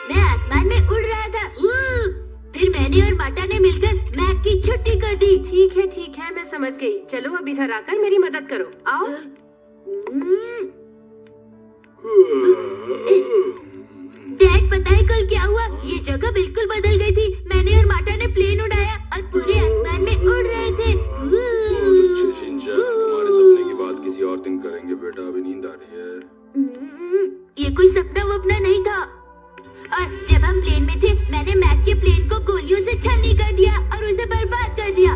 मैं आसमान में उड़ रहा था। फिर मैंने और माटा ने मिलकर मैक की छुट्टी कर दी। ठीक है, मैं समझ गई। चलो अब इधर आकर मेरी मदद करो, आओ। डैड, पता है कल क्या हुआ? ये जगह बिल्कुल बदल गई थी। मैंने और माटा ने प्लेन उड़ाया और पूरे आसमान में उड़ रहे थे। हमारे सपने की बात किसी और दिन करेंगे बेटा, अभी नींद आ रही है। ये कोई सपना वपना नहीं था। और जब हम प्लेन में थे, मैंने मैक के प्लेन को गोलियों से छलनी कर दिया और उसे बर्बाद कर दिया।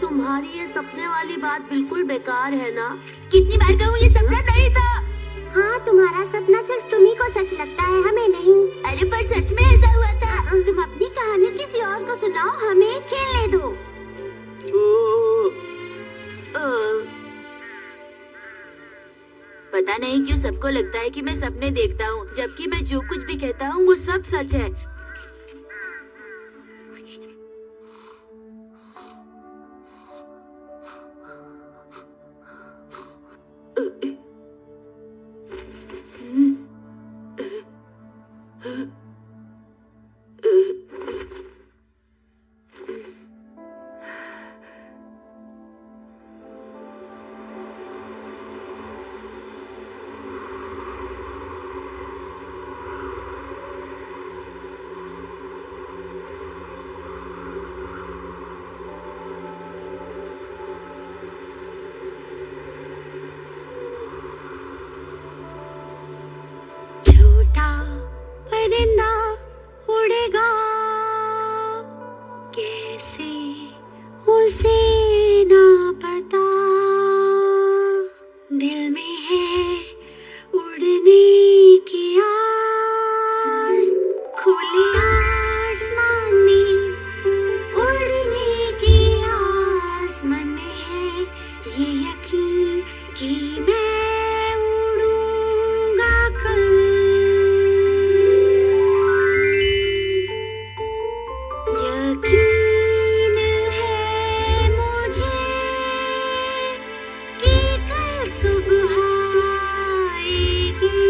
तुम्हारी ये सपने वाली बात बिल्कुल बेकार है ना? कितनी बार कहूँ, ये सपना नहीं था। हाँ, तुम्हारा सपना सिर्फ तुम्ही को सच लगता है, हमें नहीं। अरे पर सच में ऐसा हुआ था। तुम अपनी कहानी किसी और को सुनाओ, हमें खेलने दो। पता नहीं क्यों सबको लगता है कि मैं सपने देखता हूँ, जबकि मैं जो कुछ भी कहता हूँ वो सब सच है। परिंदा उड़ेगा कैसे, उसे ना पता। दिल में है उड़ने की आस, खुले आसमान में उड़ने की आस। मन में है ये यकीन कि मैं उड़ूंगा कल। यकीन है मुझे कि कल सुबह आएगी,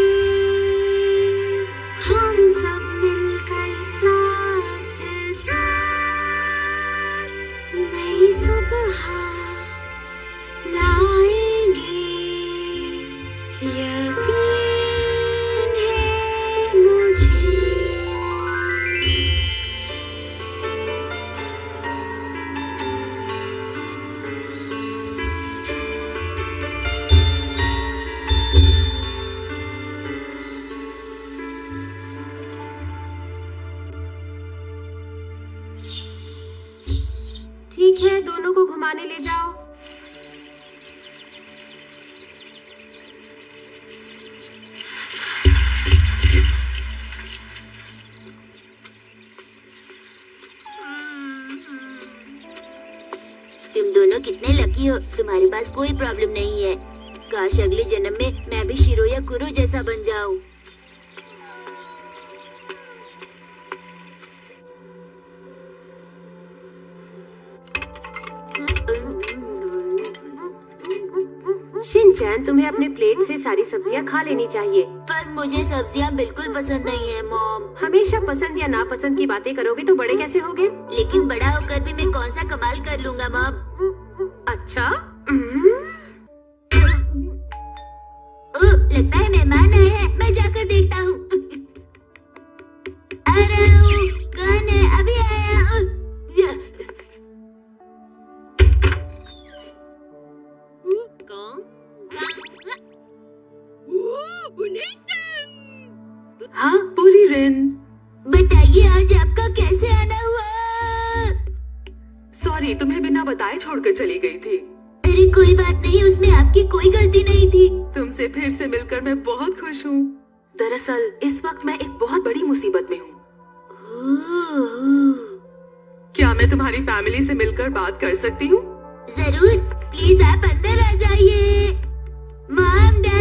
हम सब मिलकर साथ साथ नई सुबह लाएंगे। यकीन है मुझे। ठीक है, दोनों को घुमाने ले जाओ। तुम दोनों कितने लकी हो, तुम्हारे पास कोई प्रॉब्लम नहीं है। काश अगले जन्म में मैं भी शिरो या कुरो जैसा बन जाऊं। शिनचैन, तुम्हें अपने प्लेट से सारी सब्जियां खा लेनी चाहिए। पर मुझे सब्जियां बिल्कुल पसंद नहीं है मॉम। हमेशा पसंद या नापसंद की बातें करोगे तो बड़े कैसे होगे? लेकिन बड़ा होकर भी मैं कौन सा कमाल कर लूंगा मॉम। अच्छा, लगता है मेहमान आए हैं, मैं जाकर देखता हूँ। आ रहा हूँ, कौन है? अभी आया हूँ। हाँ पूरी रिन, बताइए आज आपका कैसे आना हुआ? सॉरी तुम्हें बिना बताए छोड़कर चली गई थी। अरे कोई बात नहीं, उसमें आपकी कोई गलती नहीं थी। तुमसे फिर से मिलकर मैं बहुत खुश हूँ। दरअसल इस वक्त मैं एक बहुत बड़ी मुसीबत में हूँ। क्या मैं तुम्हारी फैमिली से मिलकर बात कर सकती हूँ? जरूर, प्लीज आप अंदर आ जाइए। मॉम, डैड,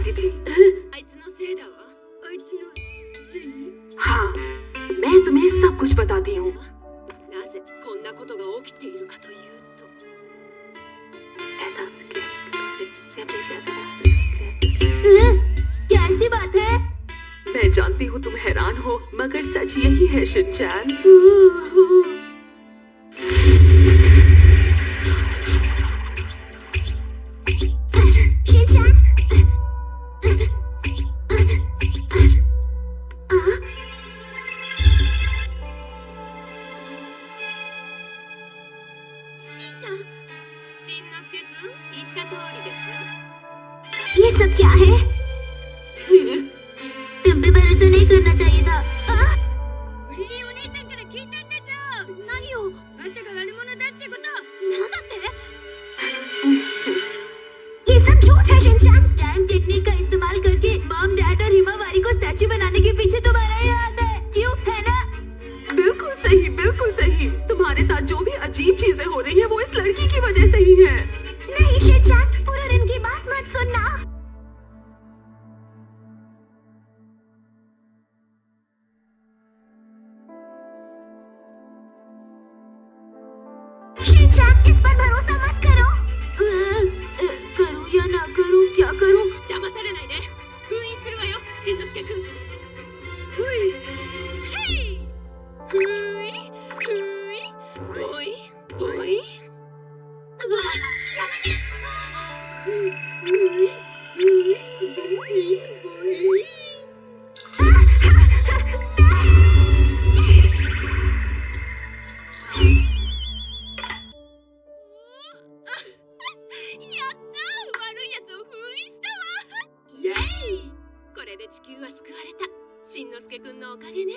चाहती थी। あいつのせいだわ。あいつのせい？ हाँ, मैं तुम्हें सब कुछ बताती हूँ। なぜこんなことが起きているかというと、 क्या ऐसी बात है? मैं जानती हूँ तुम हैरान हो, मगर सच यही है शिनचैन। शिनचैन? शिनचैन, しんのすけくん、言った通りですよ。 ये सब क्या है? तुम पे भरोसा नहीं करना चाहिए था। フリリンお姉さんから聞いたんだぞ。何を？あんたが悪者だってこと？なんだって？ ये सब झूठ है शिनचैन। टाइम टेक्निक का इस्तेमाल करके मॉम, डैड और हिमावारी को स्टैचू बनाने के पीछे तुम्हारा ही हाथ है, क्यों? है ना? बिल्कुल सही, बिल्कुल सही। तुम्हारे साथ जो भी अजीब चीजें हो रही है वो इस लड़की की वजह से ही है। नहीं शिनचैन, पूरे दिन की बात मत सुनना। शिनचैन, इस पर भरोसा मत करो। करूं या ना करूं, क्या करूं? 騙されないで。封印するわよ、しんのすけくん。ふい、へい、ふい、ふい、ぼい、ぼい。やめて。ふい、ふい、ぼい、ぼい。 やったー、悪いやつを封印したわ。イエーイ。これで地球は救われた。しんのすけくんのおかげね。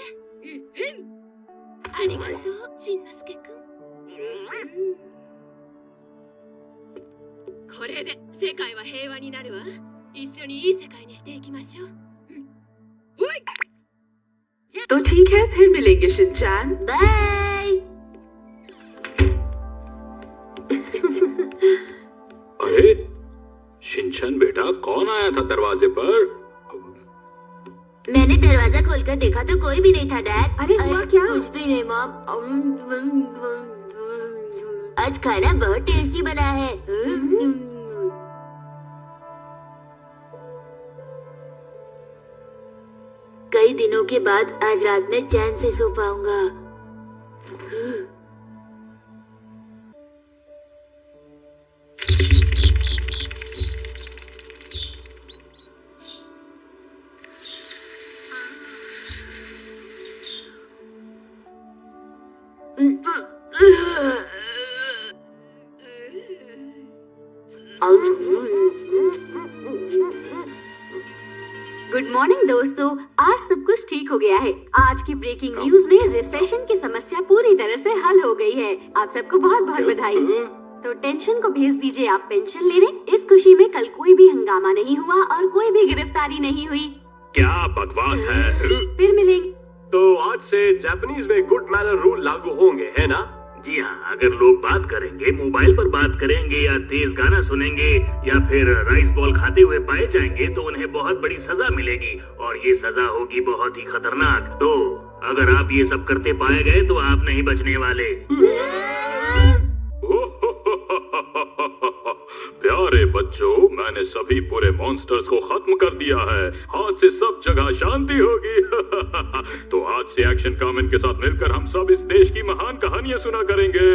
ありがとう、しんのすけくん。これで世界は平和になるわ。一緒にいい世界にしていきましょう。ほい。 तो ठीक है, फिर मिलेंगे शिनचैन। बाय। अरे शिनचैन बेटा, कौन आया था दरवाजे पर? मैंने दरवाजा खोलकर देखा तो कोई भी नहीं था डैड। अरे हुआ क्या? कुछ भी नहीं मॉम। आज खाना बहुत टेस्टी बना है। कई दिनों के बाद आज रात में चैन से सो पाऊंगा। गुड मॉर्निंग दोस्तों, आज सब कुछ ठीक हो गया है। आज की ब्रेकिंग न्यूज में रिसेशन की समस्या पूरी तरह से हल हो गई है। आप सबको बहुत बहुत बधाई। तो टेंशन को भेज दीजिए आप पेंशन लेने। इस खुशी में कल कोई भी हंगामा नहीं हुआ और कोई भी गिरफ्तारी नहीं हुई। क्या बकवास है? फिर मिलेंगे। तो आज से जापानीज में गुड मैनर रूल लागू होंगे, है ना? जी हाँ, अगर लोग बात करेंगे, मोबाइल पर बात करेंगे या तेज गाना सुनेंगे या फिर राइस बॉल खाते हुए पाए जाएंगे तो उन्हें बहुत बड़ी सजा मिलेगी और ये सजा होगी बहुत ही खतरनाक। तो अगर आप ये सब करते पाए गए तो आप नहीं बचने वाले। प्यारे बच्चों, मैंने सभी पूरे मॉन्स्टर्स को खत्म कर दिया है। आज से सब जगह शांति होगी। तो आज से एक्शन कामन के साथ मिलकर हम सब इस देश की महान कहानियां सुना करेंगे।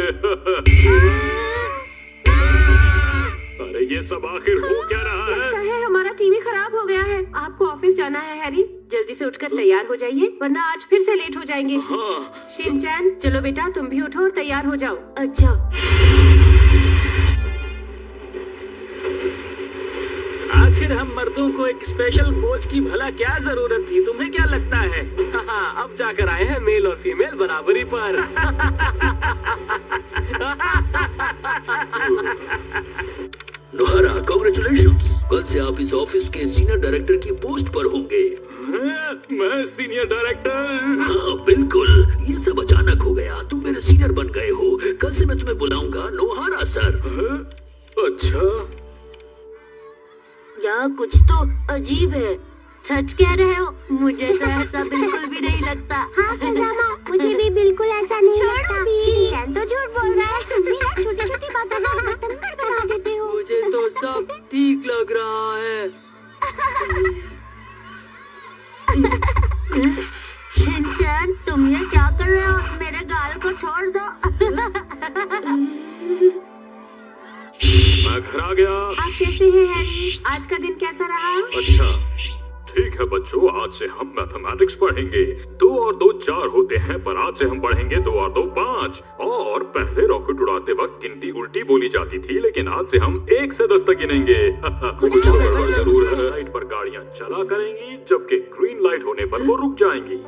अरे ये सब आखिर हो क्या रहा है? लगता है हमारा टीवी खराब हो गया है। आपको ऑफिस जाना है हैरी, जल्दी से उठकर तैयार हो जाइए वरना आज फिर से लेट हो जाएंगे। हाँ। शिनचैन, चलो बेटा तुम भी उठो और तैयार हो जाओ। अच्छा। आखिर हम मर्दों को एक स्पेशल कोच की भला क्या जरूरत थी? तुम्हें क्या लगता है? अब जाकर आए हैं मेल और फीमेल बराबरी पर। नोहारा, कांग्रेचुलेशंस। कल से आप इस ऑफिस के सीनियर डायरेक्टर की पोस्ट पर होंगे। मैं सीनियर डायरेक्टर? हाँ बिल्कुल, ये सब अचानक हो गया। तुम मेरे सीनियर बन गए हो। कल से मैं तुम्हें बुलाऊंगा नोहारा सर। अच्छा। क्या कुछ तो अजीब है। सच कह रहे हो? मुझे तो ऐसा बिल्कुल भी नहीं लगता। हाँ खजामा, मुझे भी बिल्कुल ऐसा नहीं लगता। शिनचैन तो झूठ बोल रहा है। तुम भी ना छोटी-छोटी बातों को बतंगड़ बना देते हो। मुझे तो सब ठीक लग रहा है। शिनचैन, तुम ये क्या कर रहे हो? मेरे गाल को छोड़ दो। मैं घर आ गया। आप कैसे हैं हैरी? आज का दिन कैसा रहा? अच्छा, ठीक है बच्चों, आज से हम मैथमेटिक्स पढ़ेंगे। 2 और 2 4 होते हैं, पर आज से हम पढ़ेंगे 2 और 2 5। और पहले रॉकेट उड़ाते वक्त गिनती उल्टी बोली जाती थी, लेकिन आज से हम 1 से 10 तक गिनेंगे। कुछ तो गड़बड़ जरूर है। लाइट पर गाड़ियाँ चला करेंगी, जबकि ग्रीन लाइट होने पर वो रुक जाएंगी।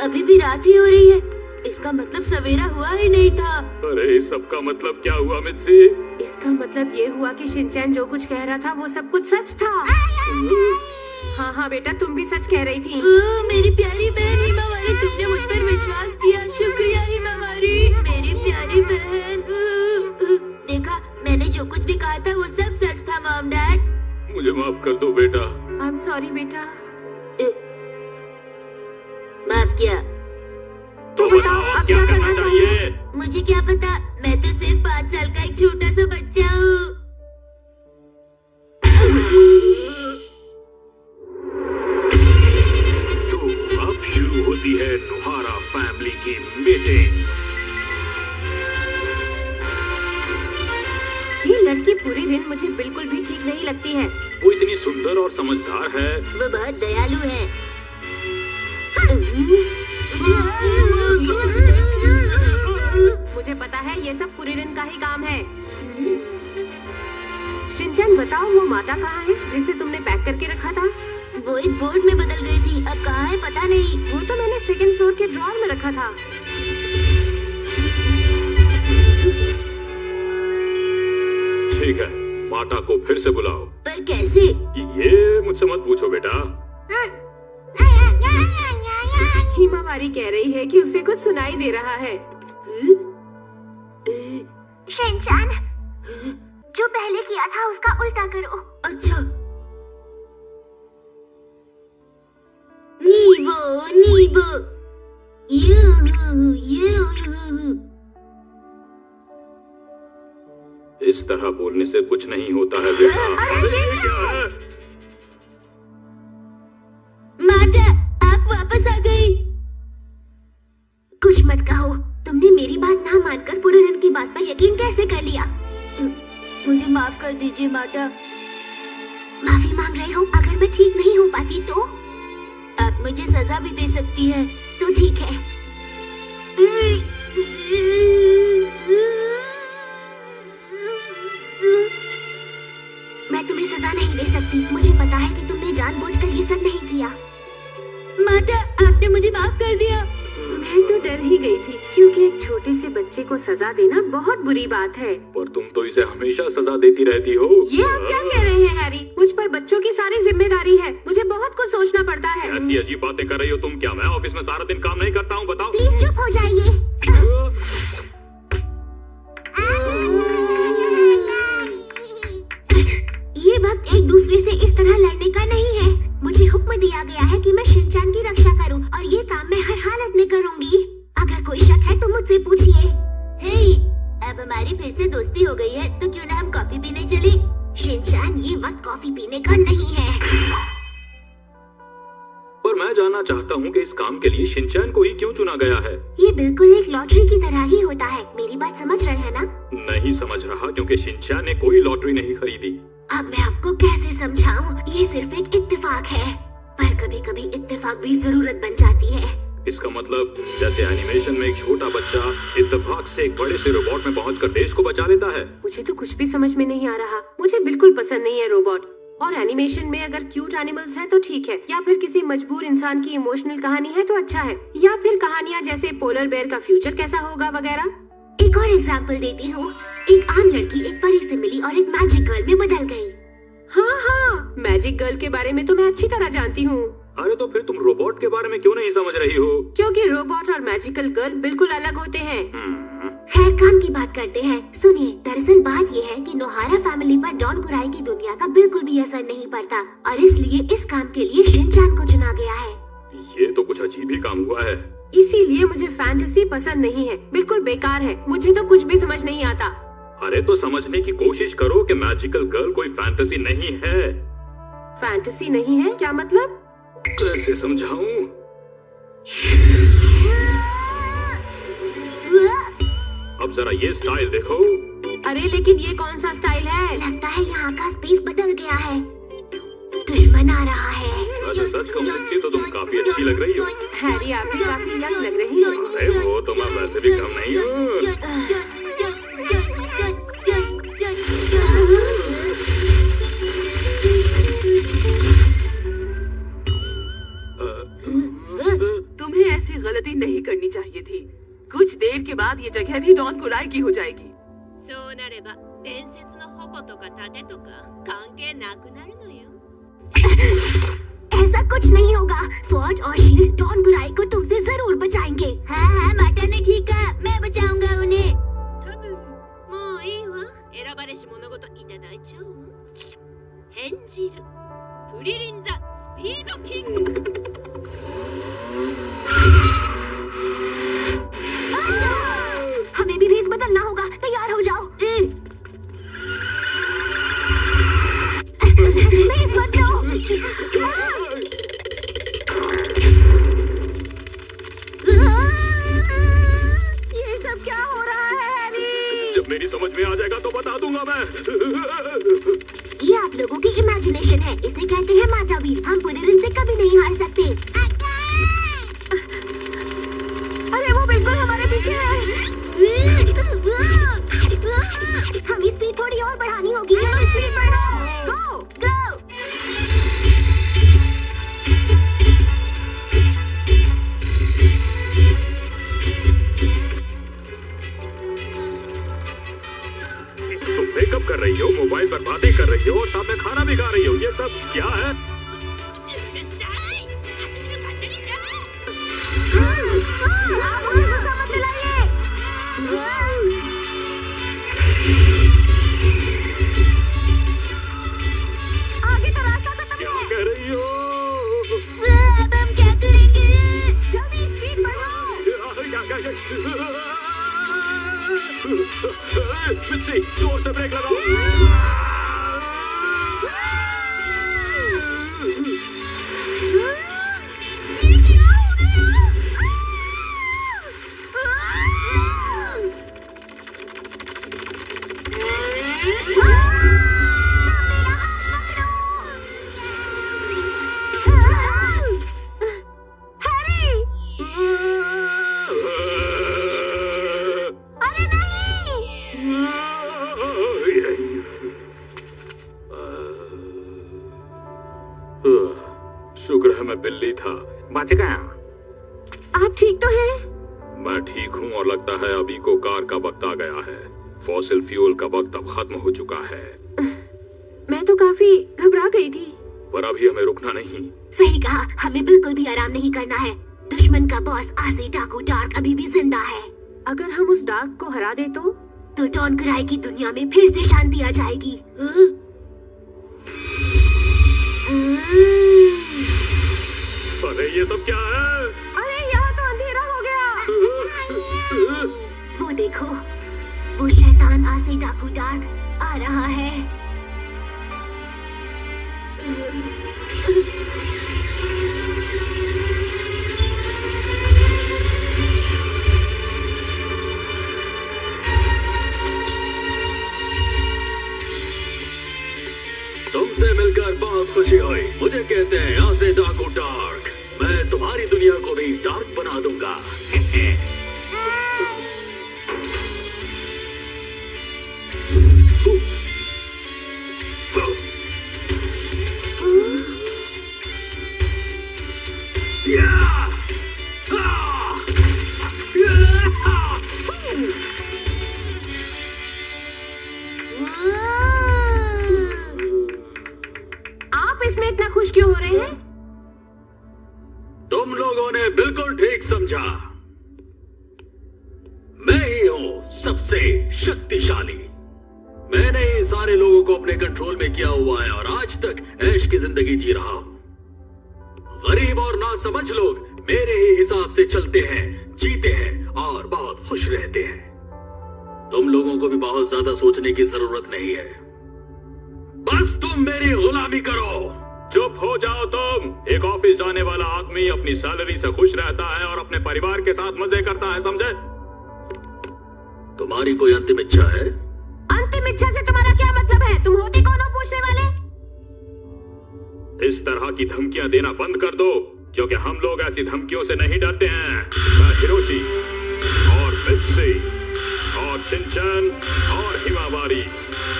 अभी भी रात ही हो रही है। इसका मतलब सवेरा हुआ ही नहीं था। अरे सबका मतलब क्या हुआ मित्सी? इसका मतलब ये हुआ कि शिनचैन जो कुछ कह रहा था वो सब कुछ सच था। हाँ हाँ बेटा, तुम भी सच कह रही थी। मेरी प्यारी बहन हिमावारी, तुमने मुझ पर विश्वास किया। शुक्रिया हिमावारी, मेरी प्यारी बहन। देखा, मैंने जो कुछ भी कहा था वो सब सच था मॉम डैड। मुझे माफ कर दो बेटा। आई एम सॉरी बेटा। माफ किया। तो बताओ अब क्या करना चाहिए? मुझे क्या पता, मैं तो सिर्फ 5 साल का एक छोटा सा बच्चा हूँ। तो अब शुरू होती है नुहारा फैमिली की मीटिंग। ये लड़की पूरी रिन मुझे बिल्कुल भी ठीक नहीं लगती है। वो इतनी सुंदर और समझदार है। वो बहुत दयालु है। मुझे पता है ये सब पूरी रिन का ही काम है। शिनचैन बताओ, वो माता कहाँ है जिसे तुमने पैक करके रखा था? वो एक बोर्ड में बदल गई थी, अब कहाँ है पता नहीं। वो तो मैंने 2nd फ्लोर के ड्रॉअर में रखा था। ठीक है, माता को फिर से बुलाओ। पर कैसे? ये मुझसे मत पूछो बेटा। हिमावारी कह रही है कि उसे कुछ सुनाई दे रहा है। शिनचैन, जो पहले किया था उसका उल्टा करो। अच्छा। नीबो नीबो इस तरह बोलने से कुछ नहीं होता है बेटा। माता, आप वापस आ गई। कुछ मत कहो। तुमने मेरी बात ना मानकर पुरन की बात पर यकीन कैसे कर लिया? मुझे माफ कर दीजिए माता। माफी मांग रही हूँ। अगर मैं ठीक नहीं हो पाती तो आप मुझे सजा भी दे सकती हैं। तो ठीक है। मैं तुम्हें सजा नहीं दे सकती। मुझे पता है कि तुमने जानबूझकर ये सब नहीं किया। माता, आपने मुझे माफ कर दिया। मैं तो डर ही गई थी, क्योंकि एक छोटे से बच्चे को सजा देना बहुत बुरी बात है। पर तुम तो इसे हमेशा सजा देती रहती हो। ये आप क्या कह रहे हैं हैरी? मुझ पर बच्चों की सारी जिम्मेदारी है। मुझे बहुत कुछ सोचना पड़ता है। ऐसी अजीब बातें कर रही हो तुम। क्या मैं ऑफिस में सारा दिन काम नहीं करता हूँ? बताओ। प्लीज चुप हो जाइए। ये वक्त एक दूसरे से इस तरह लड़ने का नहीं है। मुझे हुक्म दिया गया है कि मैं शिनचैन की रक्षा करूं, और ये काम मैं हर हालत में करूंगी। अगर कोई शक है तो मुझसे पूछिए। हे, अब हमारी फिर से दोस्ती हो गई है, तो क्यों ना हम कॉफी पीने चले? शिनचैन, ये वक्त कॉफी पीने का नहीं है। पर मैं जानना चाहता हूँ कि इस काम के लिए शिनचैन को ही क्यों चुना गया है? ये बिल्कुल एक लॉटरी की तरह ही होता है। मेरी बात समझ रहे हैं ना? नहीं समझ रहा, क्योंकि शिनचैन ने कोई लॉटरी नहीं खरीदी। अब मैं आपको कैसे समझाऊं? ये सिर्फ एक इत्तेफाक है, पर कभी कभी इत्तेफाक भी जरूरत बन जाती है। इसका मतलब जैसे एनिमेशन में एक छोटा बच्चा इत्तेफाक से एक बड़े से रोबोट में पहुंचकर देश को बचा लेता है। मुझे तो कुछ भी समझ में नहीं आ रहा। मुझे बिल्कुल पसंद नहीं है रोबोट। और एनिमेशन में अगर क्यूट एनिमल्स हैं तो ठीक है, या फिर किसी मजबूर इंसान की इमोशनल कहानी है तो अच्छा है, या फिर कहानियाँ जैसे पोलर बेयर का फ्यूचर कैसा होगा वगैरह। एक और एग्जाम्पल देती हूँ। एक आम लड़की एक परी से मिली और एक मैजिक गर्ल में बदल गई। हाँ, मैजिक गर्ल के बारे में तो मैं अच्छी तरह जानती हूँ। अरे तो फिर तुम रोबोट के बारे में क्यों नहीं समझ रही हो? क्योंकि रोबोट और मैजिकल गर्ल बिल्कुल अलग होते हैं। खैर, काम की बात करते हैं। सुनिए, दरअसल बात ये है कि नोहारा फैमिली पर डॉन कुराई की दुनिया का बिल्कुल भी असर नहीं पड़ता और इसलिए इस काम के लिए शिनचान को चुना गया है। ये तो कुछ अजीब ही काम हुआ है। इसीलिए मुझे फैंटेसी पसंद नहीं है, बिल्कुल बेकार है, मुझे तो कुछ भी समझ नहीं आता। अरे तो समझने की कोशिश करो कि मैजिकल गर्ल कोई फैंटेसी नहीं है। फैंटेसी नहीं है क्या मतलब? कैसे समझाऊं? अब जरा ये स्टाइल देखो। अरे लेकिन ये कौन सा स्टाइल है? लगता है यहाँ का स्पेस बदल गया है। दुश्मन आ रहा है। वैसे सच कहूं मिर्ची तो तुम काफी अच्छी लग रही हो। हैरी, आप भी काफी यंग लग रही हो। अरे वो तो मैं वैसे भी कम नहीं हूँ। तुम्हें ऐसी गलती नहीं करनी चाहिए थी। कुछ देर के बाद ये जगह भी डॉन कुराई की हो जाएगी। そうなれば伝説の矛とか盾とか関係なくなるのよ。 ऐसा कुछ नहीं होगा। स्वॉर्ड और शील्ड डॉन कुराई को तुमसे जरूर बचाएंगे। हाँ, माता ने ठीक कहा, मैं बचाऊंगा उन्हें। 多分もういいわ。選ばれし物事いただいちゃうわ。変じるプリリンザスピードキング。 हमें भी भेस बदलना होगा। तैयार हो जाओ। भेस बदलो। ये सब क्या हो रहा है हैरी? जब मेरी समझ में आ जाएगा तो बता दूंगा मैं। ये आप लोगों की इमेजिनेशन है। इसे कहते हैं माजावीर। हम पुलिरिन से कभी नहीं हार सकते। अरे वो बिल्कुल हमारे पीछे है। हमें स्पीड थोड़ी और बढ़ानी होगी। चलो स्पीड बढ़ाओ। गो गो। तुम मेकअप कर रही हो, मोबाइल पर बातें कर रही हो और साथ में खाना भी खा रही हो। ये सब क्या है? うるさい。私の勝手にしろ。 आप मुझे गुस्सा मत दिलाइए। आगे तो रास्ता खत्म क्या है। कह रही हो? अब हम क्या करेंगे? जल्दी स्पीड बढ़ाओ। मिर्ची, जोर से ब्रेक लगाओ। शुक्र है मैं बिल्ली था, बच गया। आप ठीक तो हैं? मैं ठीक हूँ और लगता है अभी को कार का वक्त आ गया है। फॉसिल फ्यूल का वक्त अब खत्म हो चुका है। मैं तो काफी घबरा गई थी। पर अभी हमें रुकना नहीं। सही कहा, हमें बिल्कुल भी आराम नहीं करना है। दुश्मन का बॉस आसे डाकू डार्क अभी भी जिंदा है। अगर हम उस डार्क को हरा दे तो डॉन कुराई की दुनिया में फिर से शांति आ जाएगी। अरे ये सब क्या है? अरे यहाँ तो अंधेरा हो गया। वो देखो, वो शैतान आसे डाकू डार्क आ रहा है। तुमसे मिलकर बहुत खुशी हुई। मुझे कहते हैं आसे डाकू डार्क। मैं तुम्हारी दुनिया को भी डार्क बना दूंगा। आप इसमें इतना खुश क्यों हो रहे हैं? तुम लोगों ने बिल्कुल ठीक समझा। मैं ही हूं सबसे शक्तिशाली। मैंने ही सारे लोगों को अपने कंट्रोल में किया हुआ है और आज तक ऐश की जिंदगी जी रहा हूं। गरीब और नासमझ लोग मेरे ही हिसाब से चलते हैं, जीते हैं और बहुत खुश रहते हैं। तुम लोगों को भी बहुत ज्यादा सोचने की जरूरत नहीं है, बस तुम मेरी गुलामी करो। चुप हो जाओ तुम। एक ऑफिस जाने वाला आदमी अपनी सैलरी से खुश रहता है और अपने परिवार के साथ मजे करता है, समझे? तुम्हारी कोई अंतिम इच्छा है? अंतिम इच्छा से तुम्हारा क्या मतलब है? तुम होते कौन हो पूछने वाले? इस तरह की धमकियां देना बंद कर दो, क्योंकि हम लोग ऐसी धमकियों से नहीं डरते हैं। मैं हिरोशी और मित्सी और शिनचैन और हिमावारी,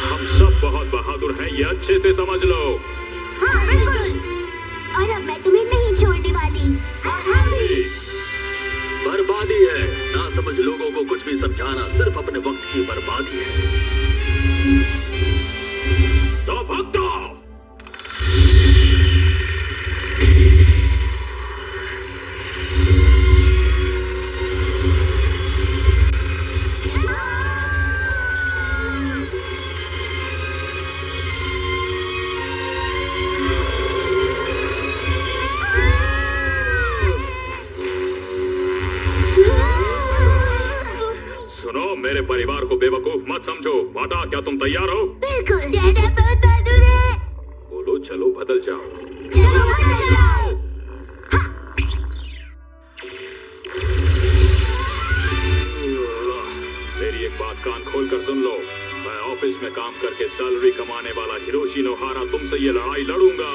हम सब बहुत बहादुर हैं, ये अच्छे से समझ लो। हाँ बिल्कुल। और अब मैं तुम्हें नहीं छोड़ने वाली। हम भी। बर्बादी है, ना समझ लोगों को कुछ भी समझाना सिर्फ अपने वक्त की बर्बादी है। तो भक्तों, सुनो, मेरे परिवार को बेवकूफ मत समझो। माता, क्या तुम तैयार हो? बिल्कुल। डैडा बहुत बहादुर है। बोलो चलो बदल जाओ। चलो बदल जाओ। मेरी एक बात कान खोल कर सुन लो। मैं ऑफिस में काम करके सैलरी कमाने वाला हिरोशी नोहारा तुमसे ये लड़ाई लड़ूंगा।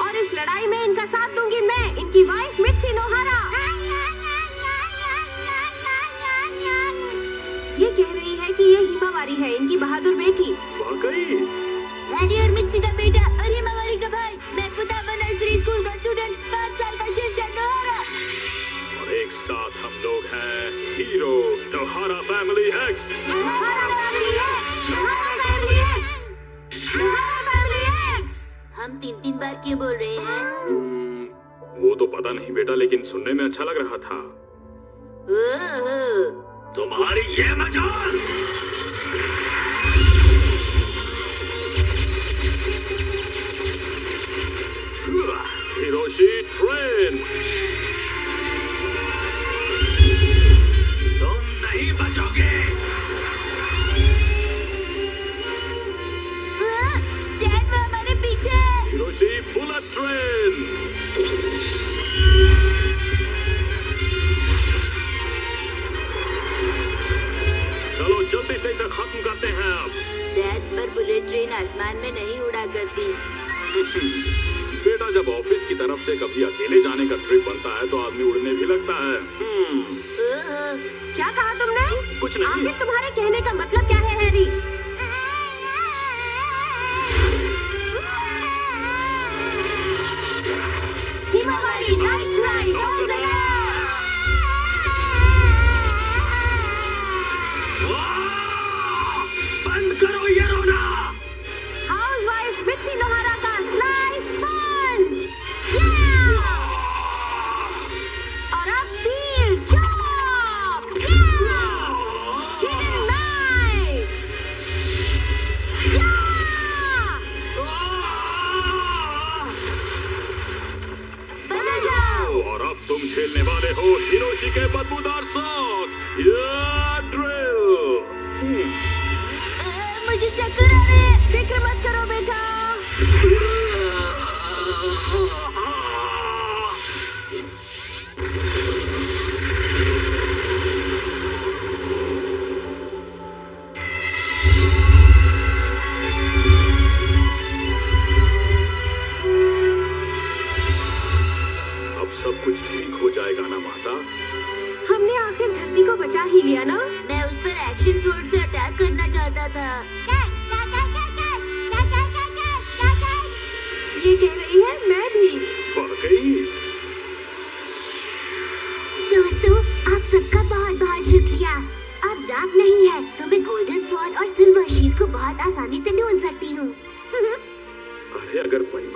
और इस लड़ाई में इनका साथ दूंगी मैं, इनकी वाइफ मित्सी नोहारा। ये कह रही है कि ये हिमावारी है, इनकी बहादुर बेटी। वाकई? डैडी और मित्सी का बेटा और हिमावारी का भाई। मैं फुताबा नर्सरी स्कूल का स्टूडेंट, 5 साल का शिनचैन नोहारा। और एक साथ हम लोग हैं hero नोहारा family x. नोहारा family x, नोहारा family x, नोहारा family x. हम 3-3 बार क्यों बोल रहे हैं? वो तो पता नहीं बेटा, लेकिन सुनने में अच्छा लग रहा था। तुम्हारी ये मजाल! हिरोशी ट्रेन, तुम नहीं बचोगे। डैड, वो हमारे पीछे। Hiroshi bullet train. चलो जल्दी से इसे खत्म करते हैं अब। डैड, पर बुलेट ट्रेन आसमान में नहीं उड़ा करती। बेटा, जब ऑफिस की तरफ से कभी अकेले जाने का ट्रिप बनता है तो आदमी उड़ने भी लगता है। क्या कहा तुमने? कुछ नहीं। आखिर तुम्हारे कहने का मतलब क्या है Harry? Himawari night ride on the बंद करो ये रोना। हाउसवाइफ मित्सी नोहारा का स्लाइस पंच। और अब फील चॉप। Hidden knife. बदल जाओ। और अब तुम झेलने वाले हो हिरोशी के बदबूदार सॉक्स। मुझे चक्कर आ रहे हैं। फिक्र मत करो बेटा। अब सब कुछ ठीक हो जाएगा ना माता? हमने आखिर धरती को बचा ही लिया ना? मैं उस पर एक्शन स्वॉर्ड से अटैक करना चाहता था।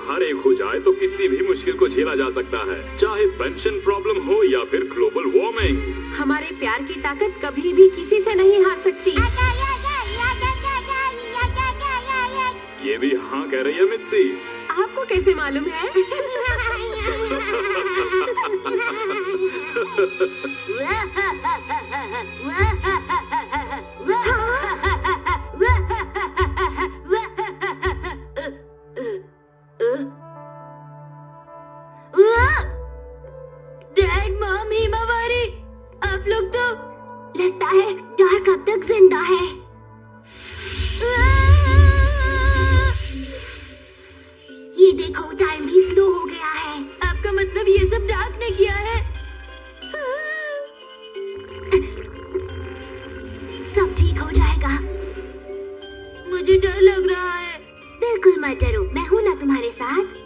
हर एक हो जाए तो किसी भी मुश्किल को झेला जा सकता है, चाहे पेंशन प्रॉब्लम हो या फिर ग्लोबल वार्मिंग। हमारे प्यार की ताकत कभी भी किसी से नहीं हार सकती। ये भी हाँ कह रही है मित्सी। आपको कैसे मालूम है? डैड, मॉम, हिमावारी, आप लोग तो लगता है डार्क अब तक जिंदा है। ये देखो, टाइम भी स्लो हो गया है। आपका मतलब ये सब डार्क ने किया है? सब ठीक हो जाएगा। मुझे डर लग रहा है। बिल्कुल मत डरो, मैं हूँ ना तुम्हारे साथ।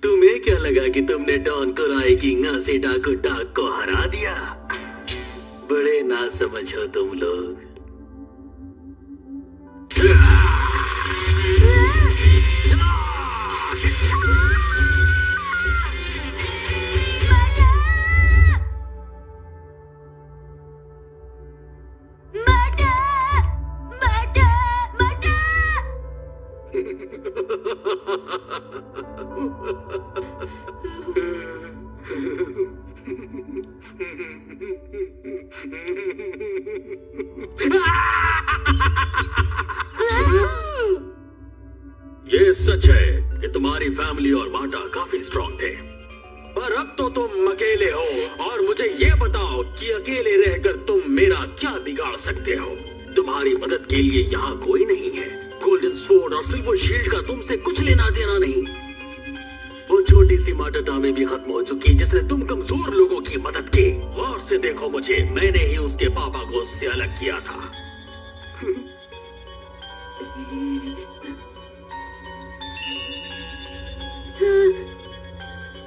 तुम्हें क्या लगा कि तुमने डॉन कुराई की से डाकू डाक को हरा दिया? बड़े ना समझ हो तुम लोग। ये सच है कि तुम्हारी फैमिली और माटा काफी स्ट्रांग थे, पर अब तो तुम अकेले हो। और मुझे ये बताओ कि अकेले रहकर तुम मेरा क्या बिगाड़ सकते हो? तुम्हारी मदद के लिए यहाँ कोई नहीं है। गोल्डन स्वॉर्ड और सिल्वर शील्ड का तुमसे कुछ लेना देना नहीं। वो छोटी सी माटाटामे भी खत्म हो चुकी जिसने तुम कमजोर लोगों की मदद की। गौर से देखो मुझे, मैंने ही उसके पापा को उससे अलग किया था।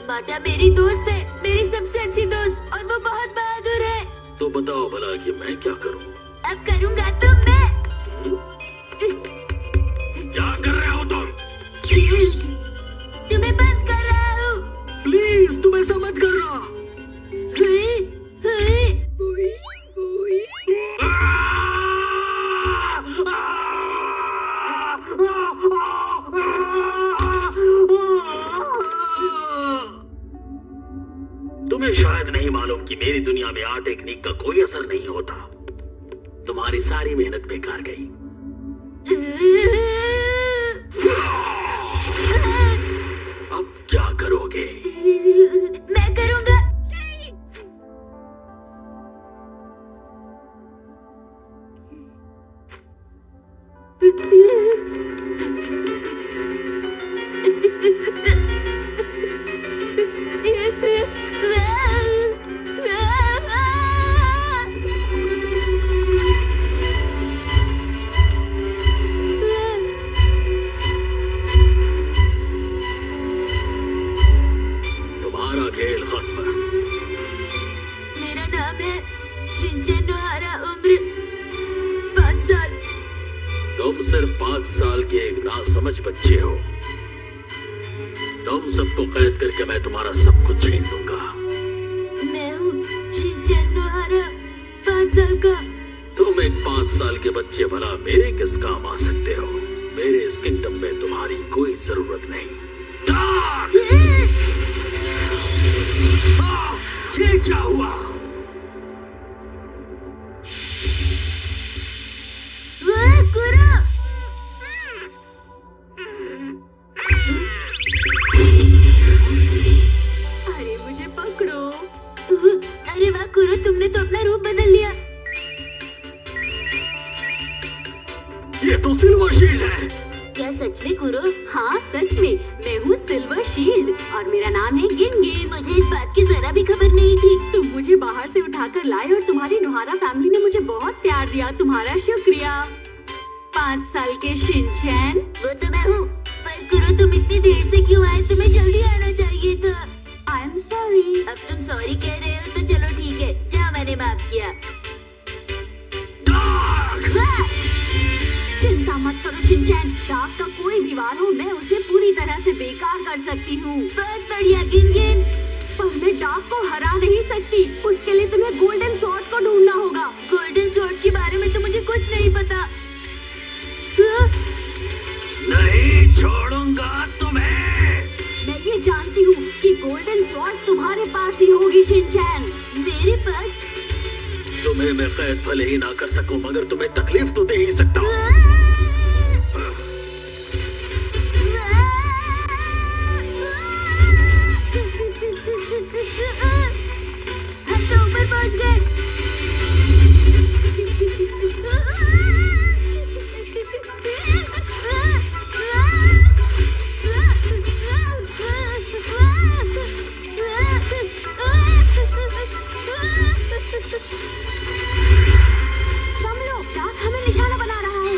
माटा मेरी दोस्त है, मेरी सबसे अच्छी दोस्त, और वो बहुत बहादुर है। तो बताओ भला कि मैं क्या करूं? अब करूंगा तो मैं। क्या कर रहे हो तुम? तुम्हें बंद कर रहा हूँ। प्लीज तुम ऐसा मत कर रहा। तुम्हें शायद नहीं मालूम कि मेरी दुनिया में आर्ट टेक्निक का कोई असर नहीं होता। तुम्हारी सारी मेहनत बेकार गई। अब क्या करोगे? मैं करूंगा। तुम्हारा खेल खत्म। मेरा नाम है शिनचैन नोहारा, उम्र 5 साल। तुम सिर्फ 5 साल के एक नासमझ बच्चे हो। तुम सबको कैद करके मैं तुम्हारा सब कुछ छीन लूंगा। मैं हूँ शिनचैन नोहारा, 5 साल का। तुम एक 5 साल के बच्चे भला मेरे किस काम आ सकते हो? मेरे इस किंगडम में तुम्हारी कोई जरूरत नहीं। ये क्या हुआ? अरे मुझे पकड़ो। अरे वाह कुरो, तुमने तो अपना रूप बदल लिया। ये तो सिल्वर शील्ड है। क्या सच में कुरो? हाँ सच में, मैं हूँ सिल्वर शील्ड और मेरा नाम है गिनगिन। मुझे इस बात की जरा भी खबर नहीं थी। तुम मुझे बाहर से उठाकर लाए और तुम्हारी नोहारा फैमिली ने मुझे बहुत प्यार दिया। तुम्हारा शुक्रिया। 5 साल के शिनचैन। वो तो मैं हूँ, पर कुरो तुम इतनी देर से क्यों आए? तुम्हें जल्दी आना चाहिए था। I am sorry. अब तुम सॉरी कह रहे हो तो चलो ठीक है, जा, मैंने माफ किया। दीवार हो मैं उसे पूरी तरह से बेकार कर सकती हूँ। बहुत बढ़िया गिनगिन। पर मैं डार्क को हरा नहीं सकती। उसके लिए तुम्हें गोल्डन स्वॉर्ड को ढूंढना होगा। गोल्डन स्वॉर्ड के बारे में तो मुझे कुछ नहीं पता। नहीं छोड़ूंगा तुम्हें। मैं ये जानती हूँ कि गोल्डन स्वॉर्ड तुम्हारे पास ही होगी शिनचैन। मेरे पास? तुम्हें मैं कैद भले ही ना कर सकूं मगर तुम्हें तकलीफ तो दे ही सकता हूँ। हम तो ऊपर पहुँच गए। संभलो, डार्क हमें निशाना बना रहा है।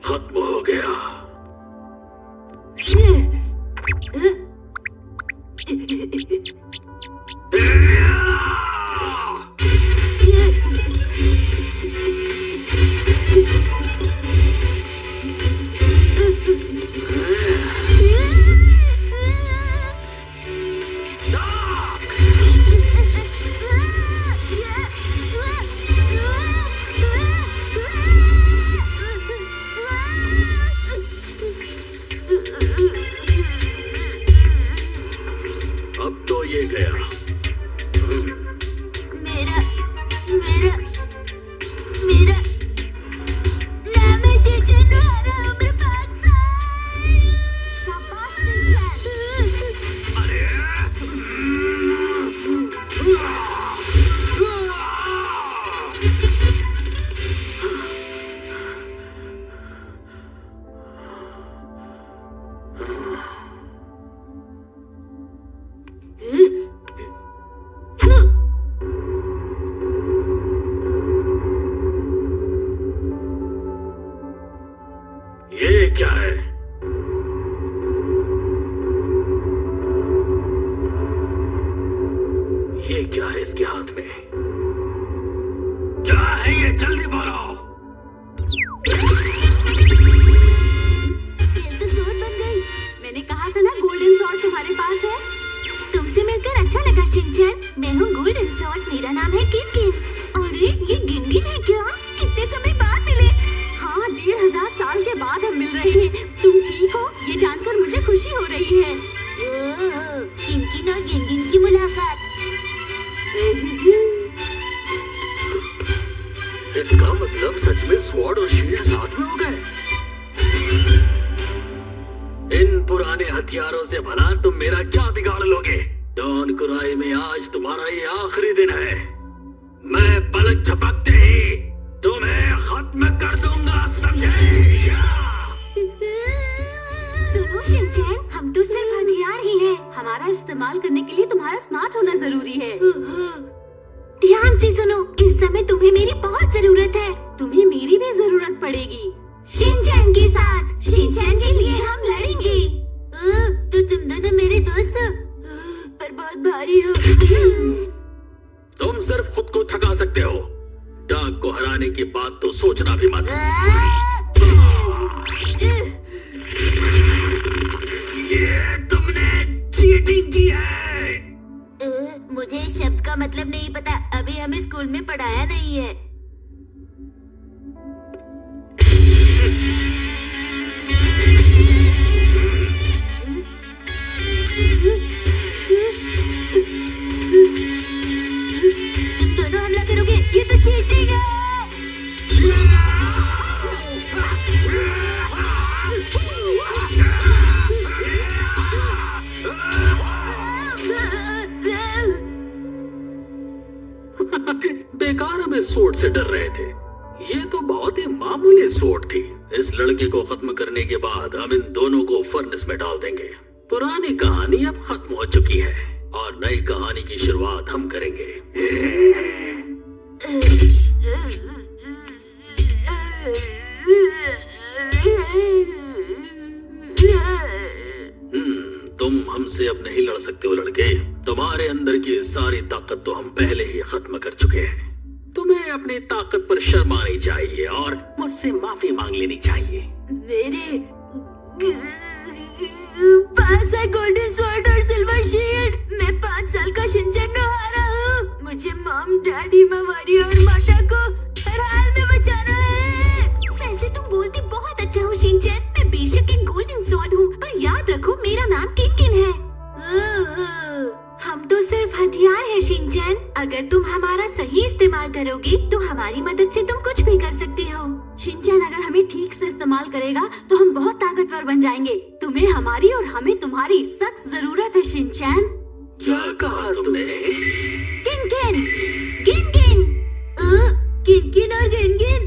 खत्म हो गया। अब तो ये गया। मेरा नाम है शिनचैन और मैं बादशाह। शाबाश शिनचैन। ये क्या है? ये क्या है इसके हाथ में? क्या है ये? जल्दी बोलो। स्केल तो स्वॉर्ड बन गई। मैंने कहा था ना गोल्डन स्वॉर्ड तुम्हारे पास है। तुमसे मिलकर अच्छा लगा शिनचैन। मैं हूँ गोल्डन स्वॉर्ड। मेरा नाम है गिनगिन। अरे ये गिनगिन है क्या? कितने समय बाद मिले। हाँ 1500 साल के बाद हम मिल रहे हैं। तुम ठीक हो? ये जानकर मुझे खुशी हो रही है। गिनगिन और गिनगिन की मुलाकात। इसका मतलब सच में स्वॉर्ड और शील्ड साथ में हो गए। इन पुराने हथियारों से भला तुम मेरा क्या बिगाड़ लोगे? डॉन कुराई में आज तुम्हारा ये आखिरी दिन है। मैं पलक झपकते ही तुम्हें खत्म कर दूंगा, समझे? सुनो शिनचैन, हम तो सिर्फ हथियार ही हैं। हमारा इस्तेमाल करने के लिए तुम्हारा स्मार्ट होना जरूरी है। ध्यान से सुनो, इस समय तुम्हें मेरी बहुत जरूरत है। तुम्हें मेरी भी जरूरत पड़ेगी। शिनचैन के साथ। शिनचैन के लिए हम लड़ेंगे। तो तुम दोनों मेरे दोस्त हो, पर बहुत भारी हो। तुम सिर्फ खुद को थका सकते हो। डार्क को हराने की बात तो सोचना भी मत। ये तुमने चीटिंग की है। मुझे इस शब्द का मतलब नहीं पता। अभी हमें स्कूल में पढ़ाया नहीं है। तुम दोनों हमला करोगे? ये तो चीटिंग है। बेकार हमें सोट से डर रहे थे। ये तो बहुत ही मामूली सोट थी। इस लड़के को खत्म करने के बाद हम इन दोनों को फर्नेस में डाल देंगे। पुरानी कहानी अब खत्म हो चुकी है और नई कहानी की शुरुआत हम करेंगे। तुम तुम हमसे अब नहीं लड़ सकते हो लड़के। तुम्हारे अंदर की सारी ताकत तो हम पहले ही खत्म कर चुके हैं। तुम्हें अपनी ताकत पर शर्म आनी चाहिए और मुझसे माफी मांग लेनी चाहिए। मेरे पास है गोल्डन स्वॉर्ड और सिल्वर शील्ड। मैं 5 साल का शिनचैन हारा हूँ। मुझे मॉम, डैडी, मवारी और माटा को हर हाल में बचाना है। वैसे तुम बोलती बहुत अच्छा हो शिनचैन। मैं बेशक एक गोल्डन स्वॉर्ड हूँ, पर याद रखो मेरा नाम किंकिन है। हम तो सिर्फ हथियार है शिनचैन। अगर तुम हमारा सही इस्तेमाल करोगे तो हमारी मदद से तुम कुछ भी कर सकते हो। शिनचैन अगर हमें ठीक से इस्तेमाल करेगा तो हम बहुत ताकतवर बन जाएंगे। तुम्हें हमारी और हमें तुम्हारी सख्त जरूरत है शिनचैन। क्या कहा तुमने? किंकिन, किंकिन, किंकिन और गिनगिन।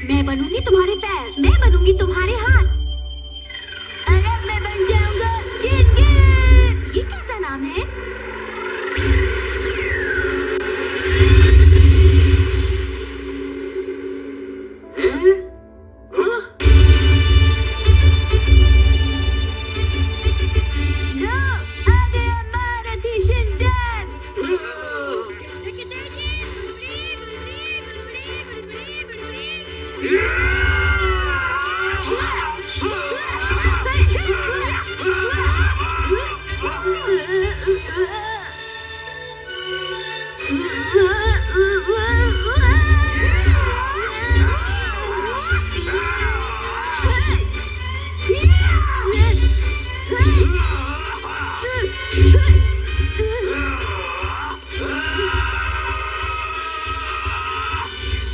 मैं बनूंगी तुम्हारे पैर, मैं बनूंगी तुम्हारे हाथ, और अब मैं बन जाऊंगा गिनगिन। ये कैसा नाम है? लो, आ गया महारथी शिनचैन।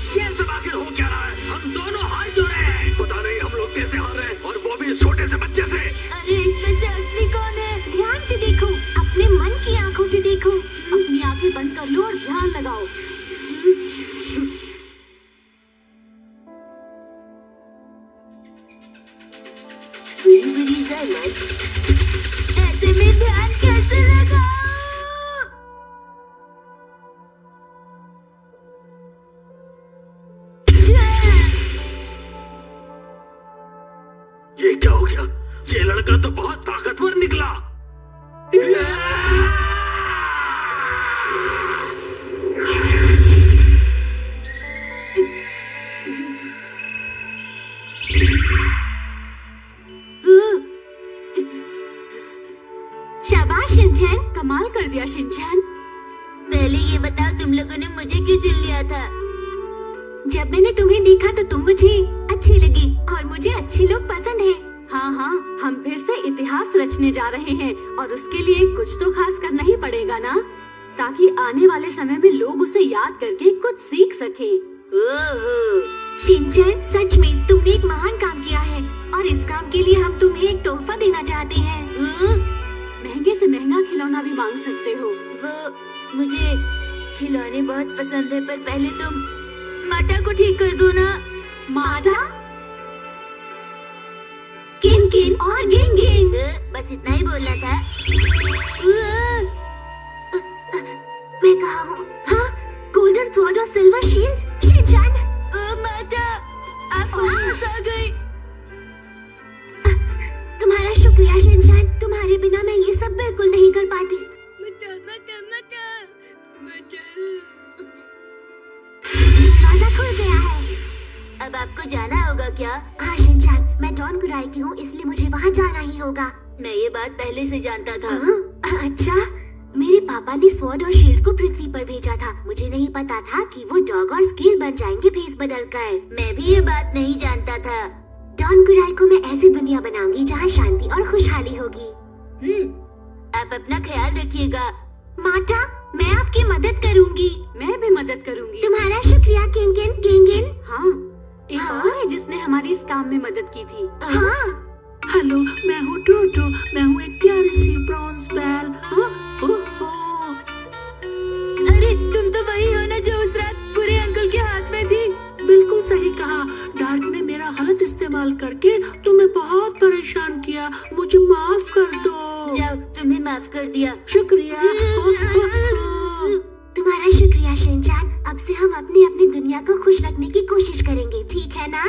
ये सब आखिर हो क्या रहा है? हम दोनों हाथ जोड़े हैं। पता नहीं हम लोग कैसे हार रहे हैं, और वो भी इस छोटे से बच्चे से। अरे इसमें से असली कौन है? ध्यान से देखो, अपने मन की आंखों से देखो। अपनी आंखें बंद कर लो और ध्यान लगाओ। ऐसे में ध्यान कैसे लगाओ? ये क्या हो गया? ये लड़का तो बहुत ताकतवर निकला। शाबाश शिनचैन, कमाल कर दिया शिनचैन। पहले ये बताओ तुम लोगों ने मुझे क्यों चुन लिया था? जब मैंने तुम्हें देखा तो तुम मुझे अच्छी लगी और मुझे अच्छे लोग पसंद हैं। हाँ हाँ, हम फिर से इतिहास रचने जा रहे हैं और उसके लिए कुछ तो खास करना ही पड़ेगा ना, ताकि आने वाले समय में लोग उसे याद करके कुछ सीख सकें। ओहो, शिनचैन सच में तुमने एक महान काम किया है और इस काम के लिए हम तुम्हें एक तोहफा देना चाहते हैं। महंगे से महंगा खिलौना भी मांग सकते हो। वो मुझे खिलौने बहुत पसंद है, पर पहले तुम माटा को ठीक कर दो ना। माटा? किंकिन और गिनगिन, बस इतना ही बोलना था। मैं कहाँ हूँ? हाँ, गोल्डन स्वॉर्ड और सिल्वर शील्ड। शिनचैन, माता, आप वापस आ गई। तुम्हारा शुक्रिया शिनचैन, तुम्हारे बिना मैं ये सब बिल्कुल नहीं कर पाती। माता, माता, माता, माता। दरवाजा खुल गया है। अब आपको जाना होगा क्या? हाँ शिनचैन, मैं डॉन गुराई की हूँ, इसलिए मुझे वहाँ जाना ही होगा। मैं ये बात पहले से जानता था। अच्छा, मेरे पापा ने स्वॉर्ड और शील्ड को पृथ्वी पर भेजा था। मुझे नहीं पता था कि वो डॉग और स्केल बन जाएंगे भेस बदलकर। मैं भी ये बात नहीं जानता था। डॉन गुराई को मैं ऐसी दुनिया बनाऊंगी जहाँ शांति और खुशहाली होगी। आप अपना ख्याल रखिएगा। माटा, मैं आपकी मदद करूंगी। मैं भी मदद करूंगी। तुम्हारा शुक्रिया किंकिन। गिनगिन, हाँ, एक और है जिसने हमारी इस काम में मदद की थी। हाँ। हेलो, मैं हूँ टोटो। मैं हूँ एक प्यारी सी ब्रॉन्ज बैल। अरे तुम तो वही हो ना जो उस रात बुरे अंकल के हाथ में थी। बिल्कुल सही कहा। डार्क ने मेरा गलत इस्तेमाल करके तुम्हें बहुत परेशान किया। मुझे माफ कर दो। जाओ, तुम्हें माफ कर दिया। शुक्रिया। तुम्हारा शुक्रिया शिनचैन। अब से हम अपनी अपनी दुनिया को खुश रखने की कोशिश करेंगे, ठीक है ना?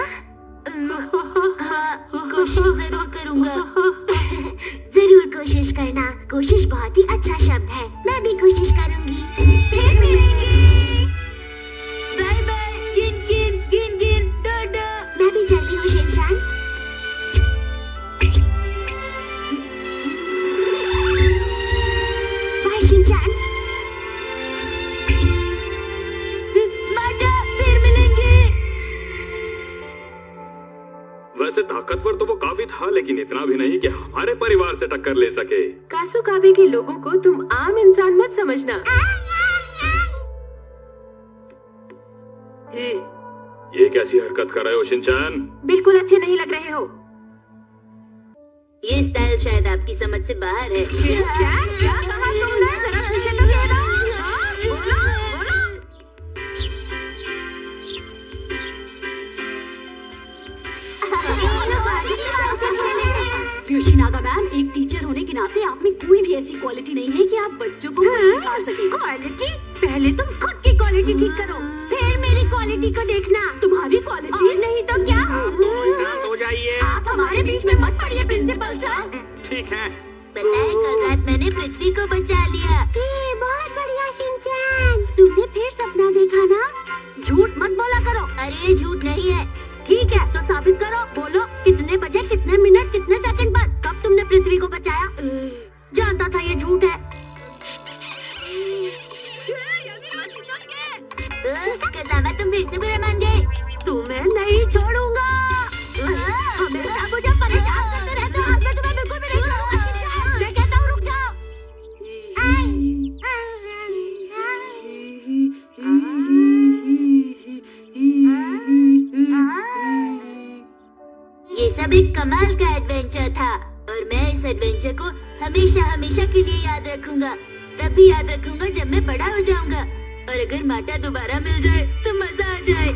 हाँ, कोशिश जरूर करूंगा। जरूर कोशिश करना। कोशिश बहुत ही अच्छा शब्द है, मैं भी कोशिश करूंगी। फिर मिलेंगे। Bye bye. गिन गिन गिन गिन दो दो। मैं भी चलती हूँ शिनचैन। Bye Shinchan. वैसे ताकतवर तो वो काफी था, लेकिन इतना भी नहीं कि हमारे परिवार से टक्कर ले सके। कासुकाबे के लोगों को तुम आम इंसान मत समझना। ये कैसी हरकत कर रहे हो शिनचैन? बिल्कुल अच्छे नहीं लग रहे हो। ये स्टाइल शायद आपकी समझ से बाहर है। शिनचैन, क्या कहा तुमने? जरा फिर से तो कहना। बोलो, बोलो। योशिनागा मैम, एक टीचर होने के नाते आप में कोई भी ऐसी क्वालिटी नहीं है कि आप बच्चों को कुछ सिखा सके। क्वालिटी? पहले तुम खुद की क्वालिटी ठीक करो, फिर मेरी क्वालिटी को देखना। तुम्हारी क्वालिटी नहीं तो क्या? शांत हो जाइए। आप हमारे बीच में मत पड़िए प्रिंसिपल सर। ठीक है। पता है, कल रात मैंने पृथ्वी को बचा लिया। बहुत बढ़िया शिनचैन। तुमने फिर सपना देखा ना? झूठ मत बोला करो। अरे ये झूठ नहीं है। ठीक है तो साबित करो। बोलो कितने बजे, कितने मिनट, कितने सेकंड पर कब तुमने पृथ्वी को बचाया? जानता था ये झूठ है। कसावा, तुम फिर से बुरा मान गए। तुम्हें नहीं छोड़ूंगा। हमेशा मुझे परेशान करते रहते हो। आज मैं तुम्हें बिल्कुल भी नहीं छोड़ूंगा। मैं कहता हूँ रुक जाओ। ये सब एक कमाल का एडवेंचर था और मैं इस एडवेंचर को हमेशा हमेशा के लिए याद रखूंगा। तभी याद रखूंगा जब मैं बड़ा हो जाऊंगा और अगर माटा दोबारा मिल जाए तो मजा आ जाए।